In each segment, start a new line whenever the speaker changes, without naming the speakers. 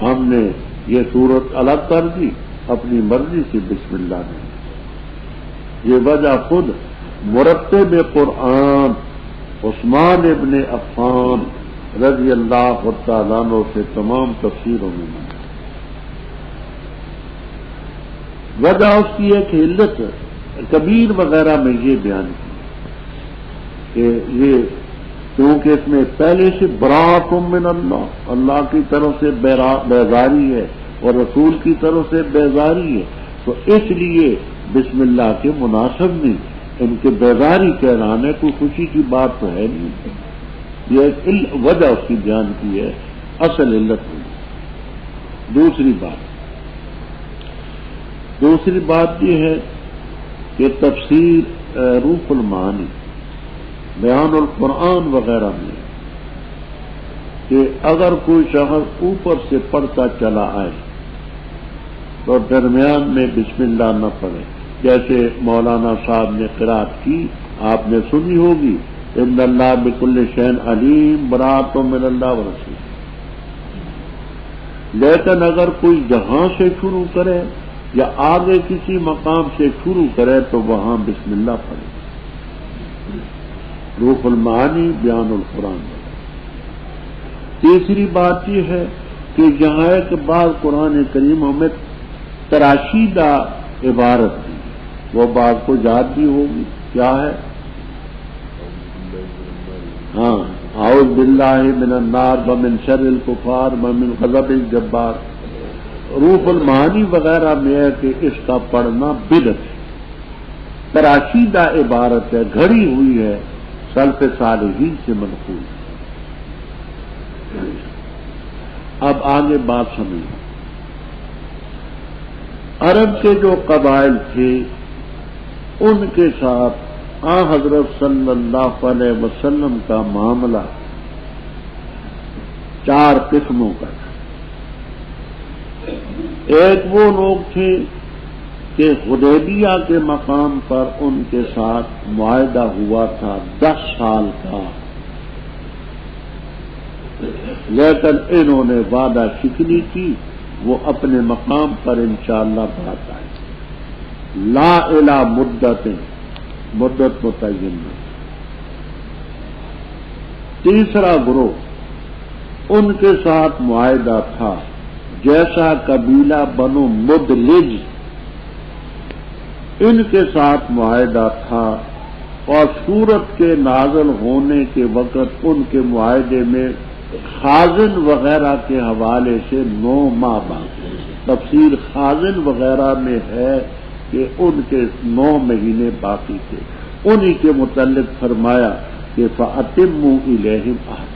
ہم نے یہ صورت الگ کر دی اپنی مرضی سے، بسم اللہ نے۔ یہ وجہ خود مرتب قرآن عثمان ابن عفان رضی اللہ تعالیٰ عنہ سے تمام تفسیروں میں ملی۔ وجہ اس کی ایک علت کبیر وغیرہ میں یہ بیان کی کہ یہ کیونکہ اس میں پہلے سے براءۃ من اللہ، اللہ کی طرف سے بیزاری ہے اور رسول کی طرف سے بیزاری ہے، تو اس لیے بسم اللہ کے مناسب نہیں، ان کے بیزاری کہلانے کوئی خوشی کی بات تو ہے نہیں۔ یہ ایک وجہ اس کی بیان کی ہے، اصل علت نہیں۔ دوسری بات یہ ہے کہ تفسیر روح المعانی بیان القرآن وغیرہ میں کہ اگر کوئی شخص اوپر سے پڑھتا چلا آئے تو درمیان میں بسم اللہ نہ پڑھے، جیسے مولانا صاحب نے قرات کی آپ نے سنی ہوگی، ان اللہ بکل شیء علیم براءۃ من اللہ ورسول۔ لیکن اگر کوئی جہاں سے شروع کرے یا آگے کسی مقام سے شروع کرے تو وہاں بسم اللہ پڑھے۔ روح المعانی بیان القرآن۔ تیسری بات یہ ہے کہ یہاں ایک بات قرآن کریم میں تراشیدہ عبارت دی، وہ بات کو یاد بھی ہوگی، کیا ہے؟ ہاں، اعوذ باللہ من النار ومن شر الکفار ومن غضب الجبار۔ روح المعانی وغیرہ میں ہے کہ اس کا پڑھنا بدعت ہے، تراشیدہ عبارت ہے، گھڑی ہوئی ہے، سلف صالحین سے منقول۔ اب آگے بات سمجھیں۔ عرب کے جو قبائل تھے ان کے ساتھ حضرت صلی اللہ علیہ وسلم کا معاملہ 4 قسموں کا تھا۔ ایک وہ لوگ تھے کہ حدیبیہ کے مقام پر ان کے ساتھ معاہدہ ہوا تھا 10 سال کا، لیکن انہوں نے وعدہ شکنی کی، وہ اپنے مقام پر انشاءاللہ بات آئے۔ لا الہ مدت متعین۔ تیسرا گروہ ان کے ساتھ معاہدہ تھا جیسا قبیلہ بنو مدلج، ان کے ساتھ معاہدہ تھا، اور سورت کے نازل ہونے کے وقت ان کے معاہدے میں خازن وغیرہ کے حوالے سے 9 ماہ باقی۔ تفسیر خازن وغیرہ میں ہے کہ ان کے 9 مہینے باقی تھے، انہی کے متعلق فرمایا کہ فَأَتِمُّوا إِلَيْهِمْ عَهْدَهُمْ۔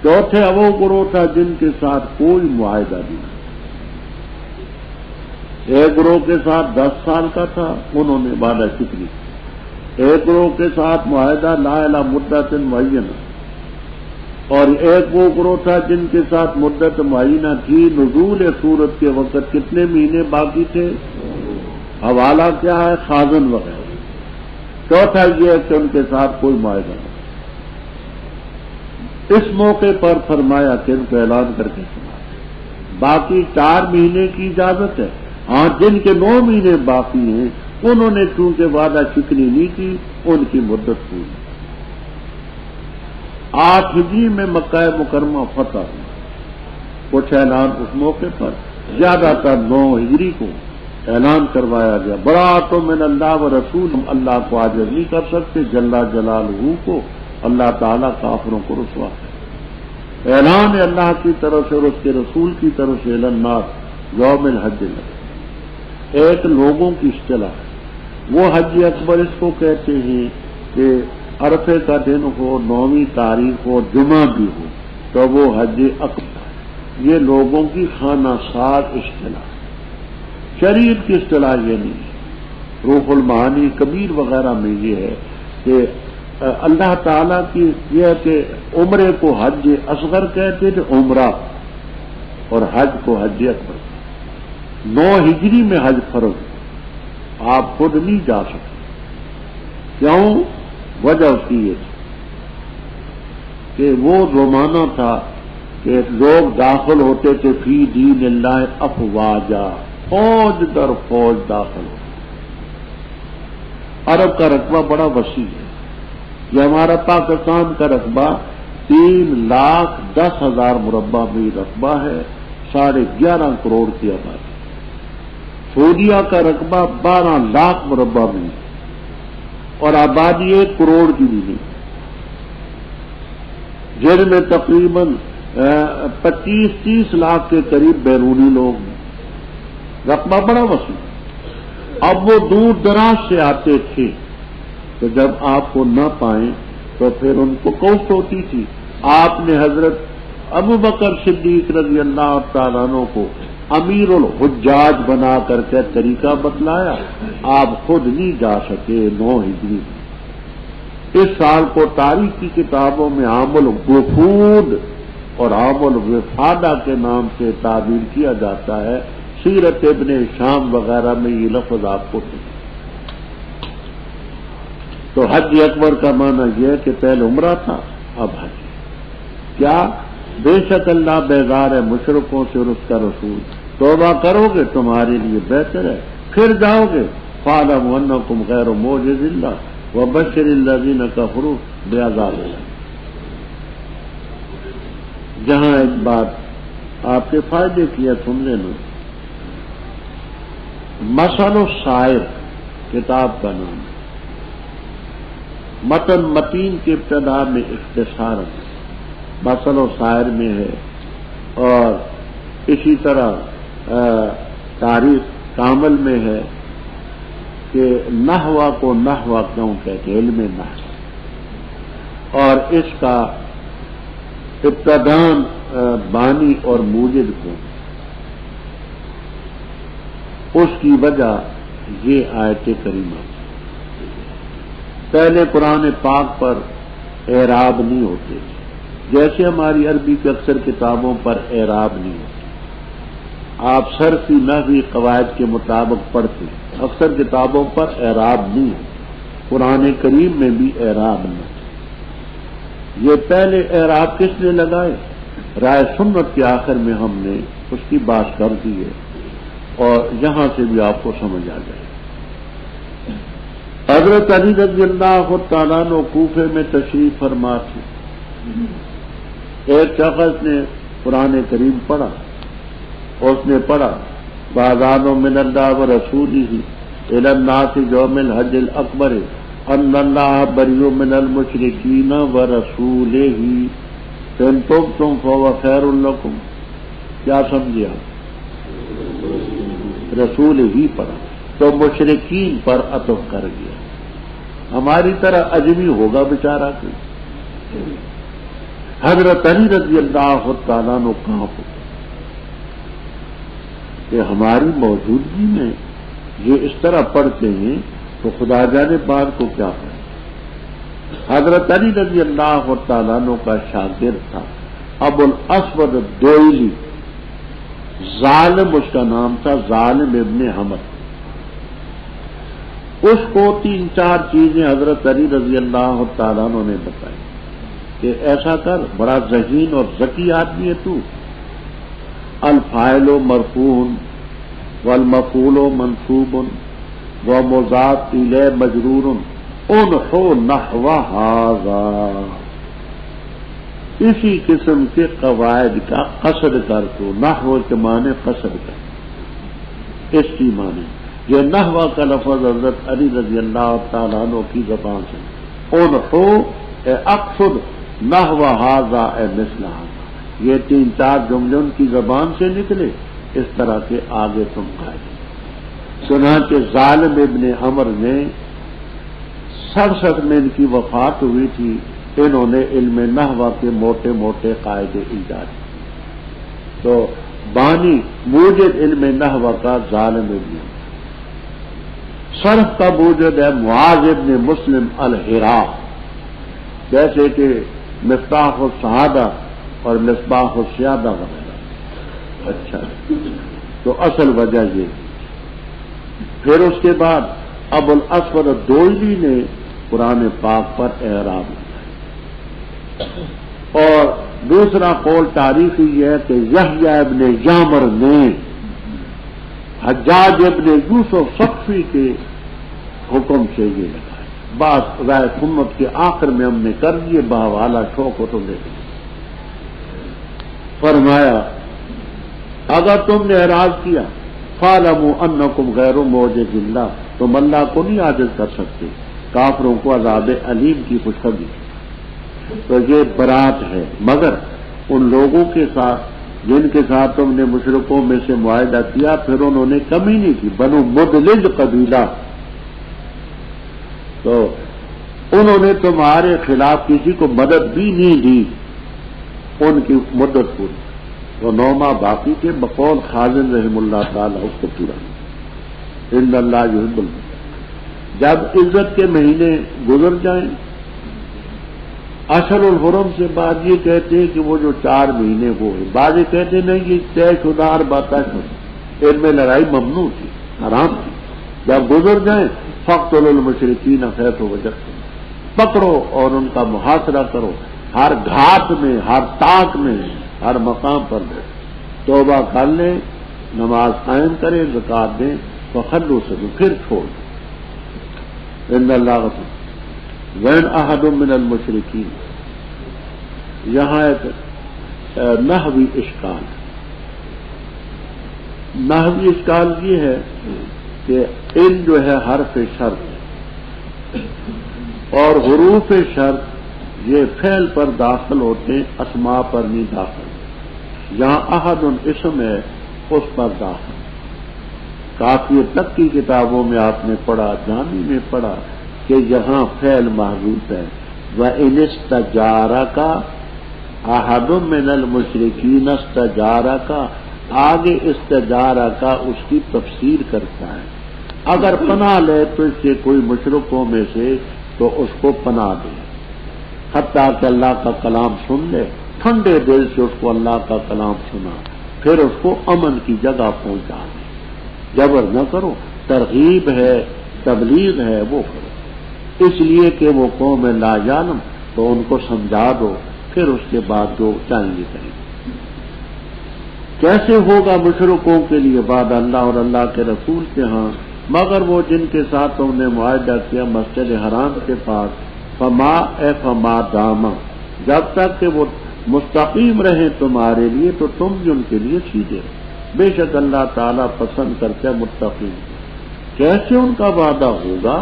چوتھے وہ گروہ تھا جن کے ساتھ کوئی معاہدہ نہیں۔ ایک گروہ کے ساتھ 10 سال کا تھا، انہوں نے وعدہ شکنی کی۔ ایک گروہ کے ساتھ معاہدہ لا الہ مدت معینہ، اور ایک وہ گروہ تھا جن کے ساتھ مدت معینہ تھی، نزول سورت کے وقت کتنے مہینے باقی تھے، حوالہ کیا ہے، خازن وغیرہ۔ چوتھا یہ ہے کہ ان کے ساتھ کوئی معاہدہ نہیں۔ اس موقع پر فرمایا کہ ان کو اعلان کر کے سنا، باقی 4 مہینے کی اجازت ہے، ہاں جن کے 9 مہینے باقی ہیں انہوں نے چونکہ وعدہ شکنی نہیں کی، ان کی مدت پوری۔ 8 ہجری میں مکہ مکرمہ فتح ہوئی، کچھ اعلان اس موقع پر، زیادہ تر 9 ہجری کو اعلان کروایا گیا۔ براءۃ من اللہ و رسول، ہم اللہ کو عاجز نہیں کر سکتے، جل جلالہ کو اللہ تعالیٰ کافروں کو رسوا ہے۔ اعلان ہے اللہ کی طرف سے اور اس کے رسول کی طرف سے، الناس یوم الحج الاکبر، ایک لوگوں کی اصطلاح ہے۔ وہ حج اکبر اس کو کہتے ہیں کہ عرفے کا دن ہو، 9ویں تاریخ ہو، جمعہ بھی ہو تو وہ حج اکبر، یہ لوگوں کی خانہ سار اصطلاح، شریعت کی اصطلاح یہ نہیں ہے۔ روح المعانی کبیر وغیرہ میں یہ ہے کہ اللہ تعالیٰ کی یہ ہے کہ عمرے کو حج اصغر کہتے تھے، عمرہ، اور حج کو حج اکبر۔ 9 ہجری میں حج فرض، آپ خود نہیں جا سکتے، کیوں؟ وجہ اس کی یہ تھی کہ وہ زمانہ تھا کہ لوگ داخل ہوتے تھے فی دین اللہ افواجا، فوج در فوج داخل ہوتے۔ عرب کا رقبہ بڑا وسیع ہے، یہ ہمارا پاکستان کا رقبہ 3,10,000 مربع میل رقبہ ہے، 11.5 کروڑ کی آبادی۔ سعودیہ کا رقبہ 12 لاکھ مربع میل اور آبادی 1 کروڑ کی بھی نہیں، جن میں تقریباً 25-30 لاکھ کے قریب بیرونی لوگ ہیں۔ رقبہ بڑا وسیع۔ اب وہ دور دراز سے آتے تھے تو جب آپ کو نہ پائیں تو پھر ان کو کوشش ہوتی تھی۔ آپ نے حضرت ابو بکر صدیق رضی اللہ تعالیٰ عنہ کو امیر الحجاج بنا کر کے طریقہ بتلایا، آپ خود نہیں جا سکے 9 ہجری۔ اس سال کو تاریخ کی کتابوں میں عام الوفود اور عام الوفادہ کے نام سے تعبیر کیا جاتا ہے، سیرت ابن شام وغیرہ میں یہ لفظ آپ کو تو حج اکبر کا معنی یہ ہے کہ پہلے عمرہ تھا اب حج۔ کیا؟ بے شک اللہ بیزار ہے مشرکوں سے اور اس کا رسول، توبہ کرو گے تمہارے لیے بہتر ہے، پھر جاؤ گے فاعلموا انکم غیر معجز اللہ وبشر الذین کفروا بعذاب الیم۔ جہاں ایک بات آپ کے فائدے کی ہے سن لینا، مثل الشاعر کتاب کا نام ہے، متن متین کی ابتدا میں اختصار مثل الشاعر میں ہے، اور اسی طرح تاریخ کامل میں ہے کہ نحو کو نحو کیوں کہتے ہیں، علم نحو، اور اس کا ابتدان بانی اور موجد کو، اس کی وجہ یہ آیت کریمہ۔ پہلے قرآن پاک پر اعراب نہیں ہوتے، جیسے ہماری عربی کی اکثر کتابوں پر اعراب نہیں ہوتے، آپ صرفی نحوی قواعد کے مطابق پڑھتے، اکثر کتابوں پر اعراب نہیں ہوتے، قرآن کریم میں بھی اعراب نہیں۔ یہ پہلے اعراب کس نے لگائے؟ رائے سنت کے آخر میں ہم نے اس کی بات کر دی ہے، اور یہاں سے بھی آپ کو سمجھ آ جائے۔ حضرت علی رضی اللہ تعالیٰ عنہ کوفے میں تشریف فرما تھے، ایک شخص نے قرآن کریم پڑھا، اس نے پڑھا بَأَذَانٌ مِّنَ اللَّهِ وَرَسُولِهِ إِلَى النَّاسِ يَوْمَ الْحَجِّ الْأَكْبَرِ أَنَّ اللَّهَ بَرِيءٌ مِّنَ الْمُشْرِكِينَ وَرَسُولِهِ فَإِن تُبْتُمْ فَهُوَ خَيْرٌ لَّكُمْ۔ کیا سمجھا؟ رسول ہی پڑھا تو مشرکین پر عطف کر گیا، ہماری طرح اجمی ہوگا بیچارہ کوئی۔ حضرت علی رضی اللہ تعالیٰ عنہ کہاں پہ کہ ہماری موجودگی میں یہ اس طرح پڑھتے ہیں تو خدا جانے بات کو کیا ہے۔ حضرت علی رضی اللہ تعالیٰ عنہ کا شاگرد تھا ابو الاسود الدوئلی، ظالم اس کا نام تھا، ظالم ابن حمد۔ اس کو 3-4 چیزیں حضرت علی رضی اللہ تعالیٰ عنہ نے بتائی کہ ایسا کر، بڑا ذہین اور ذکی آدمی ہے تو، الفاعل مرفوع والمفعول منصوب ومضاف الیہ مجرور انحو نحو ھذا، اسی قسم کے قواعد کا قصد کر تو، نحو کے معنی قصد کر، اس کی معنی یہ نحو کا لفظ حضرت علی رضی اللہ تعالیٰ عنہ کی زبان سے، انحو اے اقصد نحو ھذا اے مثل ھذا، یہ 3-4 جملے ان کی زبان سے نکلے، اس طرح کے آگے تم قائد۔ چنانچہ ظالم ابن عمر نے 67 میں ان کی وفات ہوئی تھی، انہوں نے علم نحو کے موٹے موٹے قاعدے ایجاد کیے، تو بانی موجد علم نحو کا ظالم ابن عمر۔ صرف کا موجد ہے معاذ ابن مسلم الحرا، جیسے کہ مفتاح السعادہ اور مصباح السیادہ وغیرہ۔ اچھا، تو اصل وجہ یہ۔ پھر اس کے بعد ابو الاسود الدوئلی نے قرآن پاک پر اعراب، اور دوسرا قول تاریخی یہ ہے کہ یحییٰ ابن یعمر نے حجاج ابن یوسف ثقفی کے حکم سے یہ لگایا، بعض رائے سنت کے آخر میں ہم نے کر دیے بحوالہ شوق و تو لے فرمایا اگر تم نے اعراض کیا فَاعْلَمُوا أَنَّكُمْ غَيْرُ مُعْجِزِ اللَّهِ، تم اللہ کو نہیں عاجز کر سکتے، کافروں کو عذاب علیم کی خوشخبری۔ تو یہ برات ہے، مگر ان لوگوں کے ساتھ جن کے ساتھ تم نے مشرکوں میں سے معاہدہ کیا پھر انہوں نے کمی نہیں کی، بنو مدلج قبیلہ، تو انہوں نے تمہارے خلاف کسی کو مدد بھی نہیں دی، ان کی مدت پوری، تو 9 ماہ باقی کے بقول خازن رحم اللہ تعالیٰ اس کو پورا ان اللہ یحب المتقین۔ جب عزت کے مہینے گزر جائیں اشہر الحرم سے بعد یہ کہتے ہیں کہ وہ جو 4 مہینے وہ ہیں، بعض یہ کہتے ہیں نہیں یہ طے شدہ بات ہے، ان میں لڑائی ممنوع تھی، حرام تھی، جب گزر جائیں فاقتلوا المشرکین حیث وجدتموہم، پکڑو اور ان کا محاصرہ کرو، ہر گھاٹ میں، ہر طاق میں، ہر مقام پر بیٹھ، توبہ کر لیں، نماز قائم کریں، زکات دیں، فخلوا سبیلہم، پھر چھوڑ دیں، ان اللہ غفور۔ وَإِنْ أَحَدٌ مِّنَ الْمُشْرِكِينَ، یہاں ایک نحوی اشکال ہے۔ نحوی اشکال یہ ہے کہ ان جو ہے حرف شرط ہے اور حروف شرط یہ فعل پر داخل ہوتے ہیں، اسماء پر نہیں داخل، جہاں احد اسم ہے اس پر داخل۔ کافی تک کی کتابوں میں آپ نے پڑھا، جامی میں پڑھا کہ جہاں فعل محذوف ہے وَإِنِ اسْتَجَارَكَ أَحَدٌ مِّنَ الْمُشْرِكِينَ اسْتَجَارَكَ، آگے استجارہ اس کی تفسیر کرتا ہے، اگر پناہ لے تو اس سے کوئی مشرکوں میں سے تو اس کو پناہ دے، حتیٰ کہ اللہ کا کلام سن لے، ٹھنڈے دل سے اس کو اللہ کا کلام سنا، پھر اس کو امن کی جگہ پہنچا دے، جبر نہ کرو، ترغیب ہے، تبلیغ ہے، وہ کرو، اس لیے کہ وہ قوم لا یعلم، تو ان کو سمجھا دو، پھر اس کے بعد جو چاہیں گے کریں۔ کیسے ہوگا مشرکوں کے لیے بعد اللہ اور اللہ کے رسول کے ہاں، مگر وہ جن کے ساتھ تم نے معاہدہ کیا مسجد حرام کے پاس، فما داما، جب تک کہ وہ مستقیم رہیں تمہارے لیے تو تم بھی ان کے لیے سیدھے، بے شک اللہ تعالیٰ پسند کرتے متقین۔ کیسے ان کا وعدہ ہوگا؟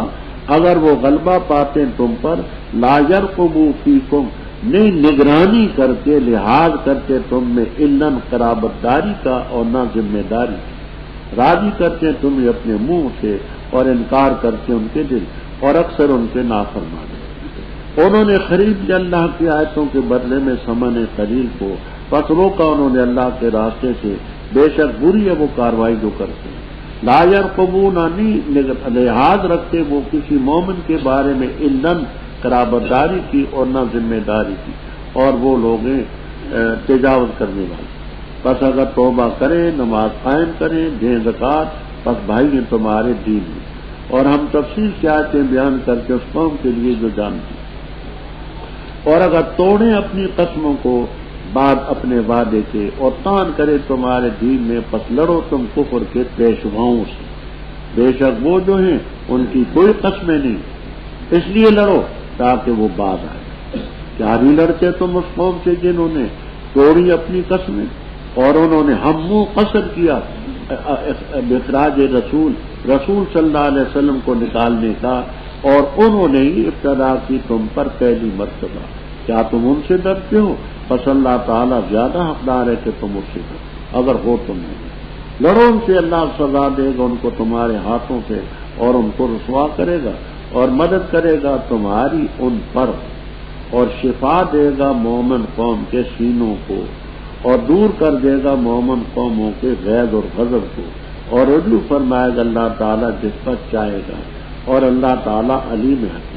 اگر وہ غلبہ پاتے تم پر، لا یرقبوا فیکم، نہیں نگرانی کرتے، لحاظ کرتے تم میں، الا قرابت داری کا اور نہ ذمہ داری، راضی کرتے تمہیں اپنے منہ سے اور انکار کرتے ان کے دل، اور اکثر ان کے نافرمان۔ انہوں نے خرید لیا اللہ کی آیتوں کے بدلے میں ثمن قلیل کو، پس روکا انہوں نے اللہ کے راستے سے، بے شک بری ہے وہ کاروائی جو کرتے ہیں۔ لا یرقبون، نہیں لحاظ رکھتے وہ کسی مومن کے بارے میں، الا قرابت داری کی اور نہ ذمہ داری کی، اور وہ لوگ تجاوز کرنے والے۔ پس اگر توبہ کریں، نماز قائم کریں، دیں زکات، پس بھائی ہیں تمہارے دین میں، اور ہم تفصیل سے آیتیں بیان کر کے اس قوم کے لیے جو جانتے ہیں۔ اور اگر توڑیں اپنی قسموں کو بعد اپنے وعدے کے، اور تان کرے تمہارے دین میں، پس لڑو تم کفر کے پیشواؤں سے، بے شک وہ جو ہیں ان کی کوئی قسمیں نہیں، اس لیے لڑو تاکہ وہ باز آئے۔ کیا نہیں لڑتے تم اس قوم سے جنہوں نے توڑی اپنی قسمیں، اور انہوں نے ہم قصد کیا اخراج رسول صلی اللہ علیہ وسلم کو نکالنے کا، اور انہوں نے ہی ابتدا کی تم پر پہلی مرتبہ۔ کیا تم ان سے ڈرتے ہو؟ پس اللہ تعالیٰ زیادہ حقدار ہے کہ تم اس سے ڈرو، اگر ہو تم نہیں لڑو ان سے، اللہ سزا دے گا ان کو تمہارے ہاتھوں سے، اور ان کو رسوا کرے گا، اور مدد کرے گا تمہاری ان پر، اور شفا دے گا مومن قوم کے سینوں کو، اور دور کر دے گا مومن قوموں کے غیظ اور غضب کو، اور رجوع فرمائے گا اللہ تعالیٰ جس پر چاہے گا، اور اللہ تعالیٰ علیم حکیم۔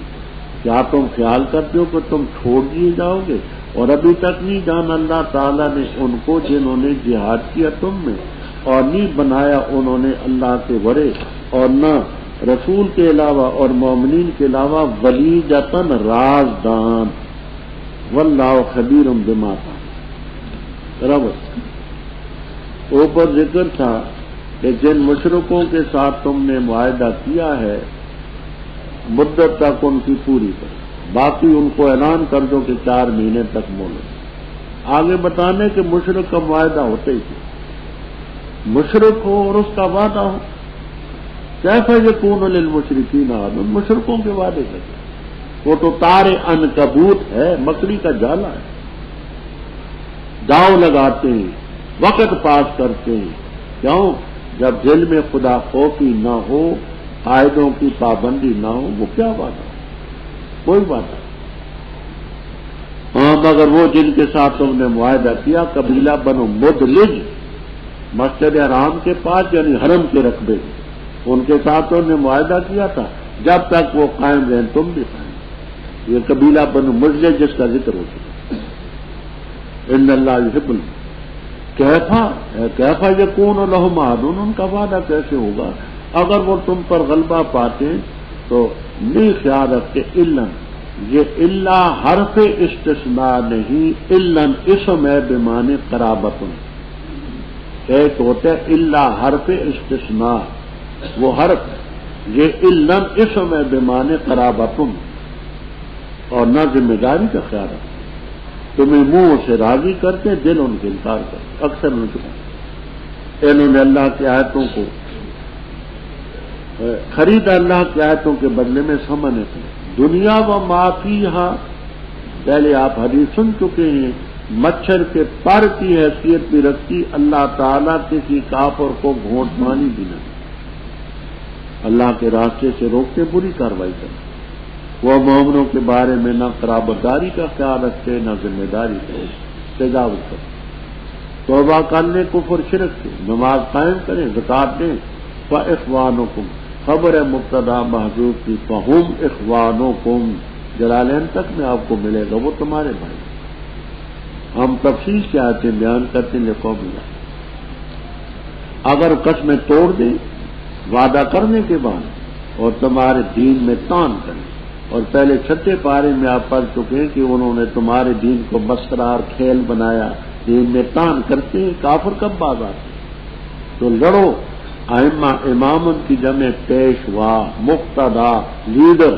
کیا تم خیال کرتے ہو کہ تم چھوڑ دیے جاؤ گے؟ اور ابھی تک نہیں جانا اللہ تعالیٰ نے ان کو جنہوں نے جہاد کیا تم میں، اور نہیں بنایا انہوں نے اللہ کے ورے، اور نہ رسول کے علاوہ اور مومنین کے علاوہ ولیجتاً رازدان، واللہ خبیر بما تعملون۔ ربط اوپر ذکر تھا کہ جن مشرکوں کے ساتھ تم نے معاہدہ کیا ہے مدت تک ان کی پوری کرو، باقی ان کو اعلان کر دو کہ 4 مہینے تک مہلت۔ آگے بتانے کہ مشرک کا معاہدہ ہوتے ہی تھے، مشرک ہو اور اس کا وعدہ ہو، کیسا یکون للمشرکین عہد، ان مشرکوں کے وعدے کرتے وہ تو تار عنکبوت ہے، مکڑی کا جالا ہے، داؤ لگاتے ہیں، وقت پاس کرتے ہیں، کیوں؟ جب دل میں خدا خوفی نہ ہو، قاعدوں کی پابندی نہ ہو، وہ کیا وعدہ؟ کوئی وعدہ۔ ہاں مگر وہ جن کے ساتھ تم نے معاہدہ کیا، قبیلہ بنو مدلج، مسجد حرام کے پاس یعنی حرم کے رقبے، ان کے ساتھ انہوں نے معاہدہ کیا تھا، جب تک وہ قائم رہیں تم بھی قائم۔ یہ قبیلہ بنو مدلج جس کا ذکر ہو چکا، ان اللہ یحب کیفا یکون لہم عہد، ان کا وعدہ کیسے ہوگا؟ اگر وہ تم پر غلبہ پاتے تو نہیں خیال رکھتے الا، یہ اللہ حرف استثناء نہیں، الا اسم ہے بمعنی قرابت، ایک ہوتا ہے اللہ حرف استثناء، وہ حرف، یہ الا اسم ہے بمعنی قرابت، اور نہ ذمہ داری کا خیال رکھتے، تمہیں منہ سے راضی کرتے دل ان کے انکار کرتے، اکثر انہوں نے اللہ کی آیتوں کو خریدا، اللہ کی آیتوں کے بدلے میں سمجھنے تھے دنیا و ما فیہا، پہلے آپ حدیث سن چکے ہیں، مچھر کے پر کی حیثیت بھی رکھتی اللہ تعالیٰ کسی کافر کو گھونٹ پانی بھی نہ، اللہ کے راستے سے روکتے، بری کارروائی کرتے، وہ مومنوں کے بارے میں نہ قرابت داری کا خیال رکھتے، نہ ذمہ داری کا تجاوز کرتے، توبہ کرنے کفر شرک سے، نماز قائم کریں، زکات دیں، فاخوانکم، خبر ہے مبتدا محذوف کی، فہم اخوانکم، جلالین تک میں آپ کو ملے گا، وہ تمہارے بھائی۔ ہم تفصیل سے آتے بیان کرتے لکھو ملا، اگر قسمیں توڑ دیں وعدہ کرنے کے بعد اور تمہارے دین میں تان کریں، اور پہلے 6 پارے میں آپ پڑھ چکے ہیں کہ انہوں نے تمہارے دین کو مسخرہ اور کھیل بنایا، دین میں تان کرتے ہیں، کافر کب باز آتے ہیں؟ تو لڑو، ائمہ امام کی جمع پیشوا، مقتدا، لیڈر،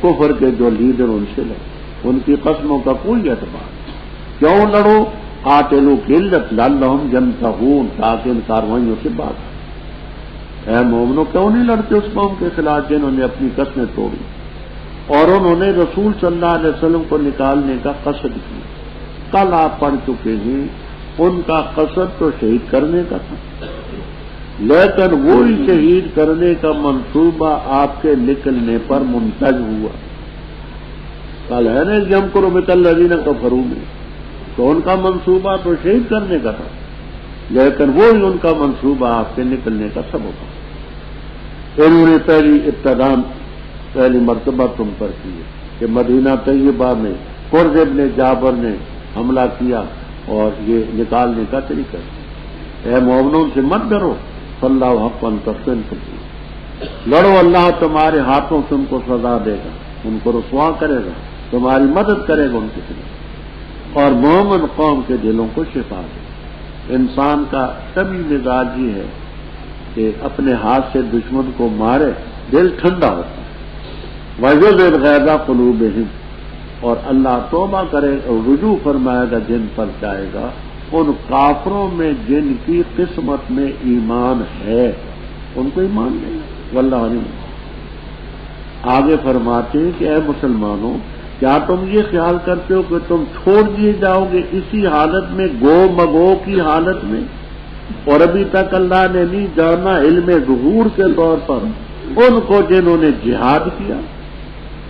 کفر کے جو لیڈر ان سے لڑو، ان کی قسموں کا کوئی اعتبار نہیں۔ کیوں لڑو؟ قاتلوا قلت لعلہم ینتہون، تاکہ ان کاروائیوں سے باز۔ اے مومنو، کیوں نہیں لڑتے اس قوم کے خلاف جنہوں نے اپنی قسمیں توڑی اور انہوں نے رسول صلی اللہ علیہ وسلم کو نکالنے کا قصد کیا؟ کل آپ پڑھ چکے ہیں ان کا قصد تو شہید کرنے کا تھا، لیکن وہی شہید کرنے کا منصوبہ آپ کے نکلنے پر منتج ہوا۔ کل ہے نا یمکر بک الذین کفروا میں، تو ان کا منصوبہ تو شہید کرنے کا تھا، لیکن وہی ان کا منصوبہ آپ کے نکلنے کا سبب ہوا۔ انہوں نے پہلی مرتبہ تم پر کی ہے کہ مدینہ طیبہ میں قرظ ابن جابر نے حملہ کیا اور یہ نکالنے کا طریقہ ہے۔ اے مومنوں سے مت ڈرو، فاللہ حقا تحسن لڑو، اللہ تمہارے ہاتھوں سے ان کو سزا دے گا، ان کو رسوا کرے گا، تمہاری مدد کرے گا ان کے خلاف، اور مومن قوم کے دلوں کو شفا دے۔ انسان کا طبعی مزاج یہ ہے کہ اپنے ہاتھ سے دشمن کو مارے، دل ٹھنڈا ہوتا ہے، وَيُذْهِبْ غَيْظَ قُلُوبِهِمْ، اور اللہ توبہ کرے اور رجوع فرمائے گا جن پر چاہے گا، ان کافروں میں جن کی قسمت میں ایمان ہے، ان کو ایمان دے گا، واللہ علیم۔ آگے فرماتے ہیں کہ اے مسلمانوں، کیا تم یہ خیال کرتے ہو کہ تم چھوڑ دیے جاؤ گے اسی حالت میں، گو مگو کی حالت میں، اور ابھی تک اللہ نے نہیں جانا علم ظہور کے طور پر ان کو جنہوں نے جہاد کیا،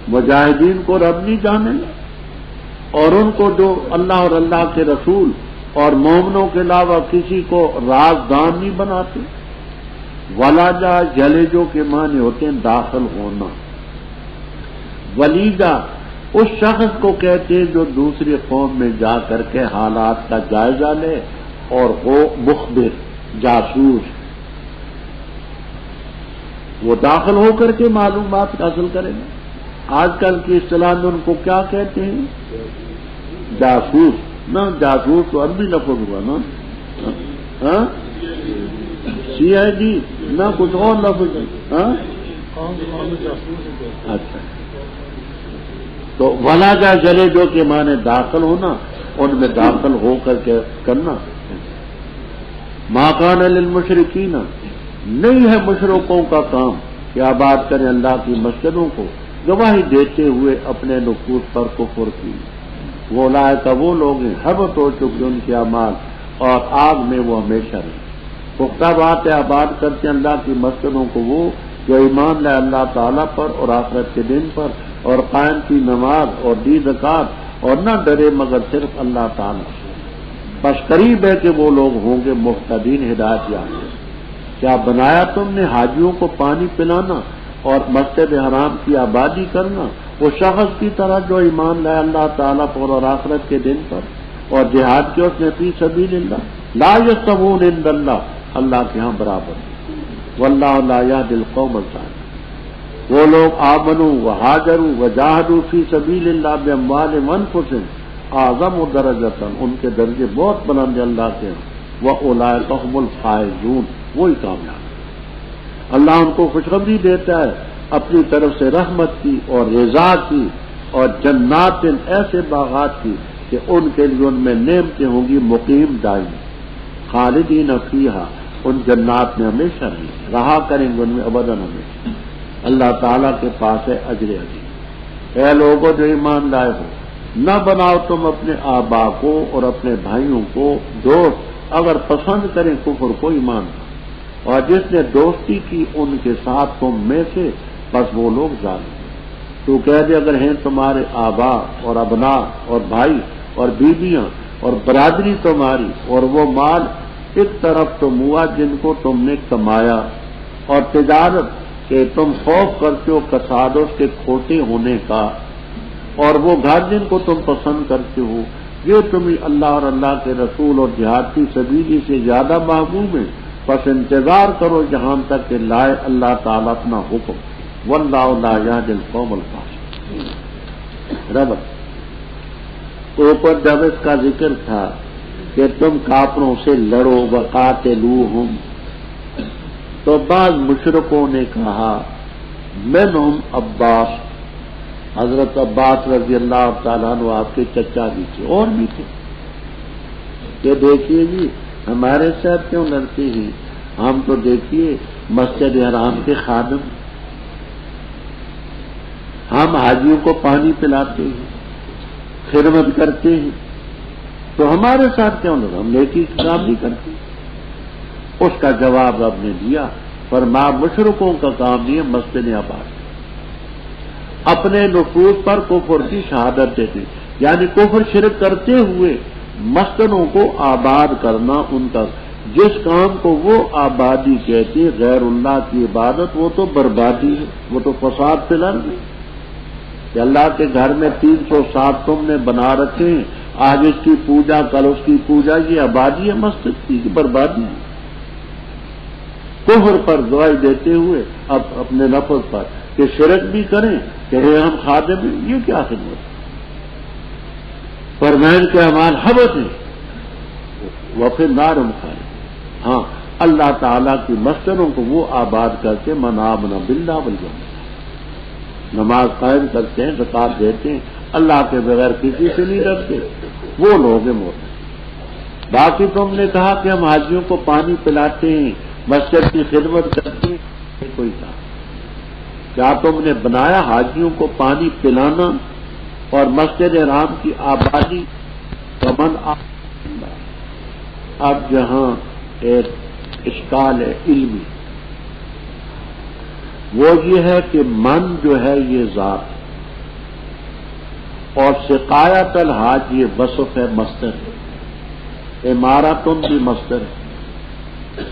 مجاہدین کو رب نہیں جانے، اور ان کو جو اللہ اور اللہ کے رسول اور مومنوں کے علاوہ کسی کو رازدان نہیں بناتے۔ ولاجا جلیجو کے معنی ہوتے ہیں داخل ہونا، ولیجا اس شخص کو کہتے ہیں جو دوسری قوم میں جا کر کے حالات کا جائزہ لے اور ہو مخبر، جاسوس، وہ داخل ہو کر کے معلومات حاصل کرے گا۔ آج کل کی اصطلاح میں ان کو کیا کہتے ہیں؟ جاسوس۔ نہ جاسوس تو عربی لفظ ہوا نا، ہاں CID نہ کچھ اور لفظ ہے، ہاں اچھا تو ولا کا جلے جو کہ مانے داخل ہونا، ان میں داخل ہو کر کے کرنا. ما کان للمشرکین، نہیں ہے مشرکوں کا کام کہ آباد کریں اللہ کی مسجدوں کو گواہی دیتے ہوئے اپنے نفوس پر کفر کی. وہ لائق وہ لوگ ہیں حبط ہو چکے ان کے اعمال اور آگ میں وہ ہمیشہ رہیں. پختہ بات ہے آباد کرتے ہیں اللہ کی مسجدوں کو وہ جو ایمان لائے اللہ تعالیٰ پر اور آخرت کے دن پر اور قائم کی نماز اور دی زکات اور نہ ڈرے مگر صرف اللہ تعالیٰ. بس قریب ہے کہ وہ لوگ ہوں گے مہتدین ہدایت یافتہ. کیا بنایا تم نے حاجیوں کو پانی پلانا اور مسجد حرام کی آبادی کرنا وہ شخص کی طرح جو ایمان لائے اللہ تعالیٰ پر اور آخرت کے دن پر اور جہاد کے اس نے فی سبیل اللہ. لا یستوون عند اللہ، اللہ کے ہاں برابر. واللہ لا یہدی القوم الظالمین. وہ لوگ آمنوا وہاجروا وجاہدوا فی سبیل اللہ باموالہم وانفسہم اعظم درجۃ، ان کے درجے بہت بلند ہیں اللہ کے ہاں. واولئک هم الفائزون، وہی کامیاب. اللہ ان کو خوشخبری دیتا ہے اپنی طرف سے رحمت کی اور رضا کی اور جنات ایسے باغات کی کہ ان کے لیے ان میں نعمتیں ہوں گی مقیم دائم، خالدین فیہا، ان جنات میں ہمیشہ رہا کریں گے ان میں ابداً ہمیشہ. اللہ تعالیٰ کے پاس ہے اجر عظیم. اے لوگوں جو ایمان لائے ہو، نہ بناؤ تم اپنے آبا کو اور اپنے بھائیوں کو دوست اگر پسند کریں کفر کو ایمان، اور جس نے دوستی کی ان کے ساتھ تم میں سے بس وہ لوگ ظالم. تو کہہ دے اگر ہیں تمہارے آبا اور ابنا اور بھائی اور بیویاں اور برادری تمہاری اور وہ مال ایک طرف تم ہوا جن کو تم نے کمایا اور تجارت کہ تم خوف کرتے ہو کسادوں کے کھوٹے ہونے کا اور وہ گھر جن کو تم پسند کرتے ہو یہ تمہیں اللہ اور اللہ کے رسول اور جہاد کی سبیلی سے زیادہ محبوب ہیں. بس انتظار کرو جہاں تک کہ لائے اللہ تعالیٰ اپنا حکم. واللہ لا یہدی القوم الفاسقین. ربط اوپر جب اس کا ذکر تھا کہ تم کافروں سے لڑو وقاتلوہم، تو بعض مشرکوں نے کہا منہم عباس، حضرت عباس رضی اللہ تعالیٰ عنہ آپ کے چچا بھی تھے اور بھی تھے، کہ دیکھیے جی ہمارے ساتھ کیوں لڑتے ہیں، ہم تو دیکھیے مسجد حرام کے خادم، ہم حاجیوں کو پانی پلاتے ہیں، خدمت کرتے ہیں، تو ہمارے ساتھ کیوں لڑ، ہم نیکی کام نہیں کرتے. اس کا جواب رب نے دیا، فرمایا مشرکوں کا کام نہیں ہے مسجد آباد، اپنے نفوس پر کفر کی شہادت دیتے، یعنی کفر شرک کرتے ہوئے مسجدوں کو آباد کرنا ان کا. جس کام کو وہ آبادی کہتے غیر اللہ کی عبادت وہ تو بربادی ہے، وہ تو فساد پھیلانا ہے. کہ اللہ کے گھر میں 307 تم نے بنا رکھے ہیں، آج اس کی پوجا کل اس کی پوجا، یہ آبادی ہے مسجد کی بربادی ہے. کفر پر گواہی دیتے ہوئے اب اپنے نفس پر کہ شرک بھی کریں کہ ہم خادم ہیں، یہ کیا خدمت. فرمائن کے اعمال حبط ہیں وفی نار خالد. ہاں اللہ تعالیٰ کی مسجدوں کو وہ آباد کرتے من آمن باللہ والیوم، نماز قائم کرتے ہیں، زکات دیتے ہیں، اللہ کے بغیر کسی سے نہیں ڈرتے، وہ لوگ ہیں مومن. باقی تم نے کہا کہ ہم حاجیوں کو پانی پلاتے ہیں، مسجد کی خدمت کرتے ہیں، کوئی کہا کیا تم نے بنایا حاجیوں کو پانی پلانا اور مسجد حرام کی آبادی کمن. اب جہاں ایک اشکال ہے علمی، وہ یہ ہے کہ من جو ہے یہ ذات اور سقایت الحاج یہ وصف ہے مصدر ہے، عمارتن بھی مصدر ہے.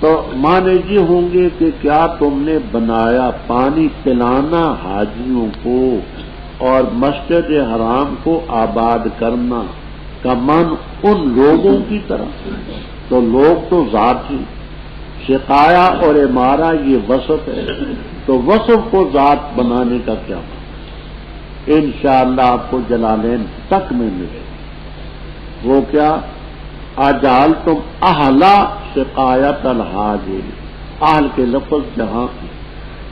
تو مانے یہ ہوں گے کہ کیا تم نے بنایا پانی پلانا حاجیوں کو اور مسجد حرام کو آباد کرنا کا من ان لوگوں کی طرح. تو لوگ تو ذات ہی، شقایا اور عمارہ یہ وصف ہے، تو وصف کو ذات بنانے کا کیا مطلب. انشاءاللہ آپ کو جلالین تک میں ملے. وہ کیا اجال تم اہلا شقایت الحاج، اہل کے لفظ جہاں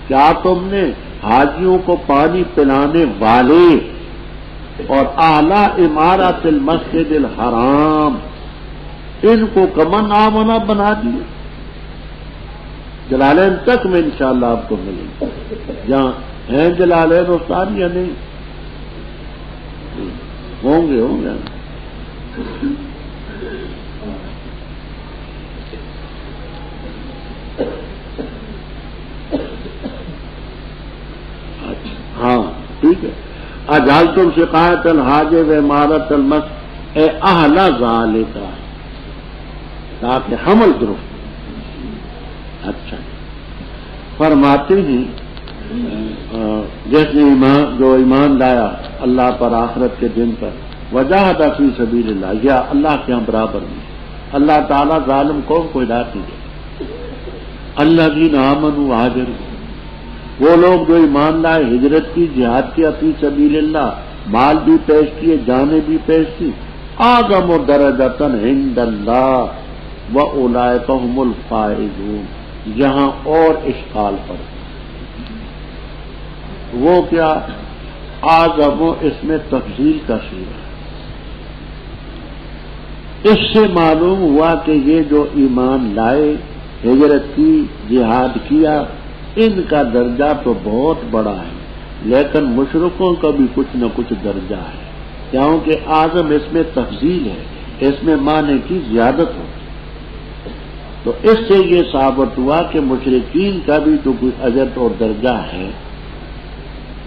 کیا تم نے حاجیوں کو پانی پلانے والے اور اعلی عمارت المسجد الحرام ان کو کمن آمنا بنا دیا؟ جلالین تک میں انشاءاللہ آپ کو ملیں گے، جہاں ہیں جلالین استاد یا نہیں ہوں گے ہاں ٹھیک ہے۔ اجال تم شقایت الحاج و عمارت المسجد اے اہل ذالک، تاکہ حمل درست۔ اچھا فرماتے ہیں جیسے جو ایمان لایا اللہ پر آخرت کے دن پر، وجاہد فی سبیل اللہ، یا اللہ کے ہم برابر میں، اللہ تعالیٰ ظالم قوم کو ہدایت نہیں دیتا۔ الذین آمنوا وہاجروا، وہ لوگ جو ایمان لائے، ہجرت کی، جہاد کیا فی سبیل اللہ، مال بھی پیش کیے، جانیں بھی پیش کی، اعظم درجۃ عند اللہ واولئک هم الفائزون، یہاں اور اشکال پر وہ کیا اعظم، اس میں تفضیل کا صیغہ ہے۔ اس سے معلوم ہوا کہ یہ جو ایمان لائے، ہجرت کی، جہاد کیا، ان کا درجہ تو بہت بڑا ہے، لیکن مشرکوں کا بھی کچھ نہ کچھ درجہ ہے، کیونکہ اعظم اس میں تفضیل ہے، اس میں معنی کی زیادت ہوتی۔ تو اس سے یہ ثابت ہوا کہ مشرکین کا بھی تو کوئی اجر اور درجہ ہے،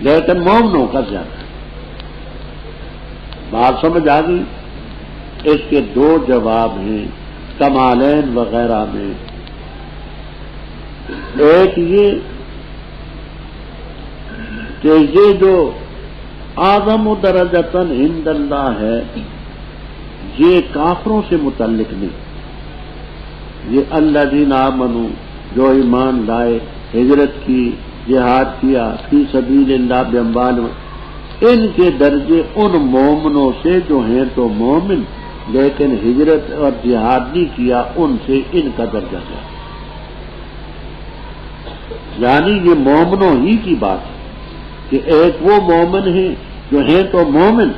لیکن مومنوں کا زیادہ ہے۔ بات سمجھ آ گئی؟ اس کے دو جواب ہیں کمالین وغیرہ میں۔ ایک یہ کہ یہ جو اعظم درجۃ عند اللہ ہے، یہ کافروں سے متعلق نہیں، یہ الذین آمنوا، جو ایمان لائے، ہجرت کی، جہاد کیا فی سبیل اللہ باموالہم، ان کے درجے ان مومنوں سے جو ہیں تو مومن لیکن ہجرت اور جہاد نہیں کیا، ان سے ان کا درجہ ہے۔ یعنی یہ مومنوں ہی کی بات ہے کہ ایک وہ مومن ہیں جو ہیں تو مومن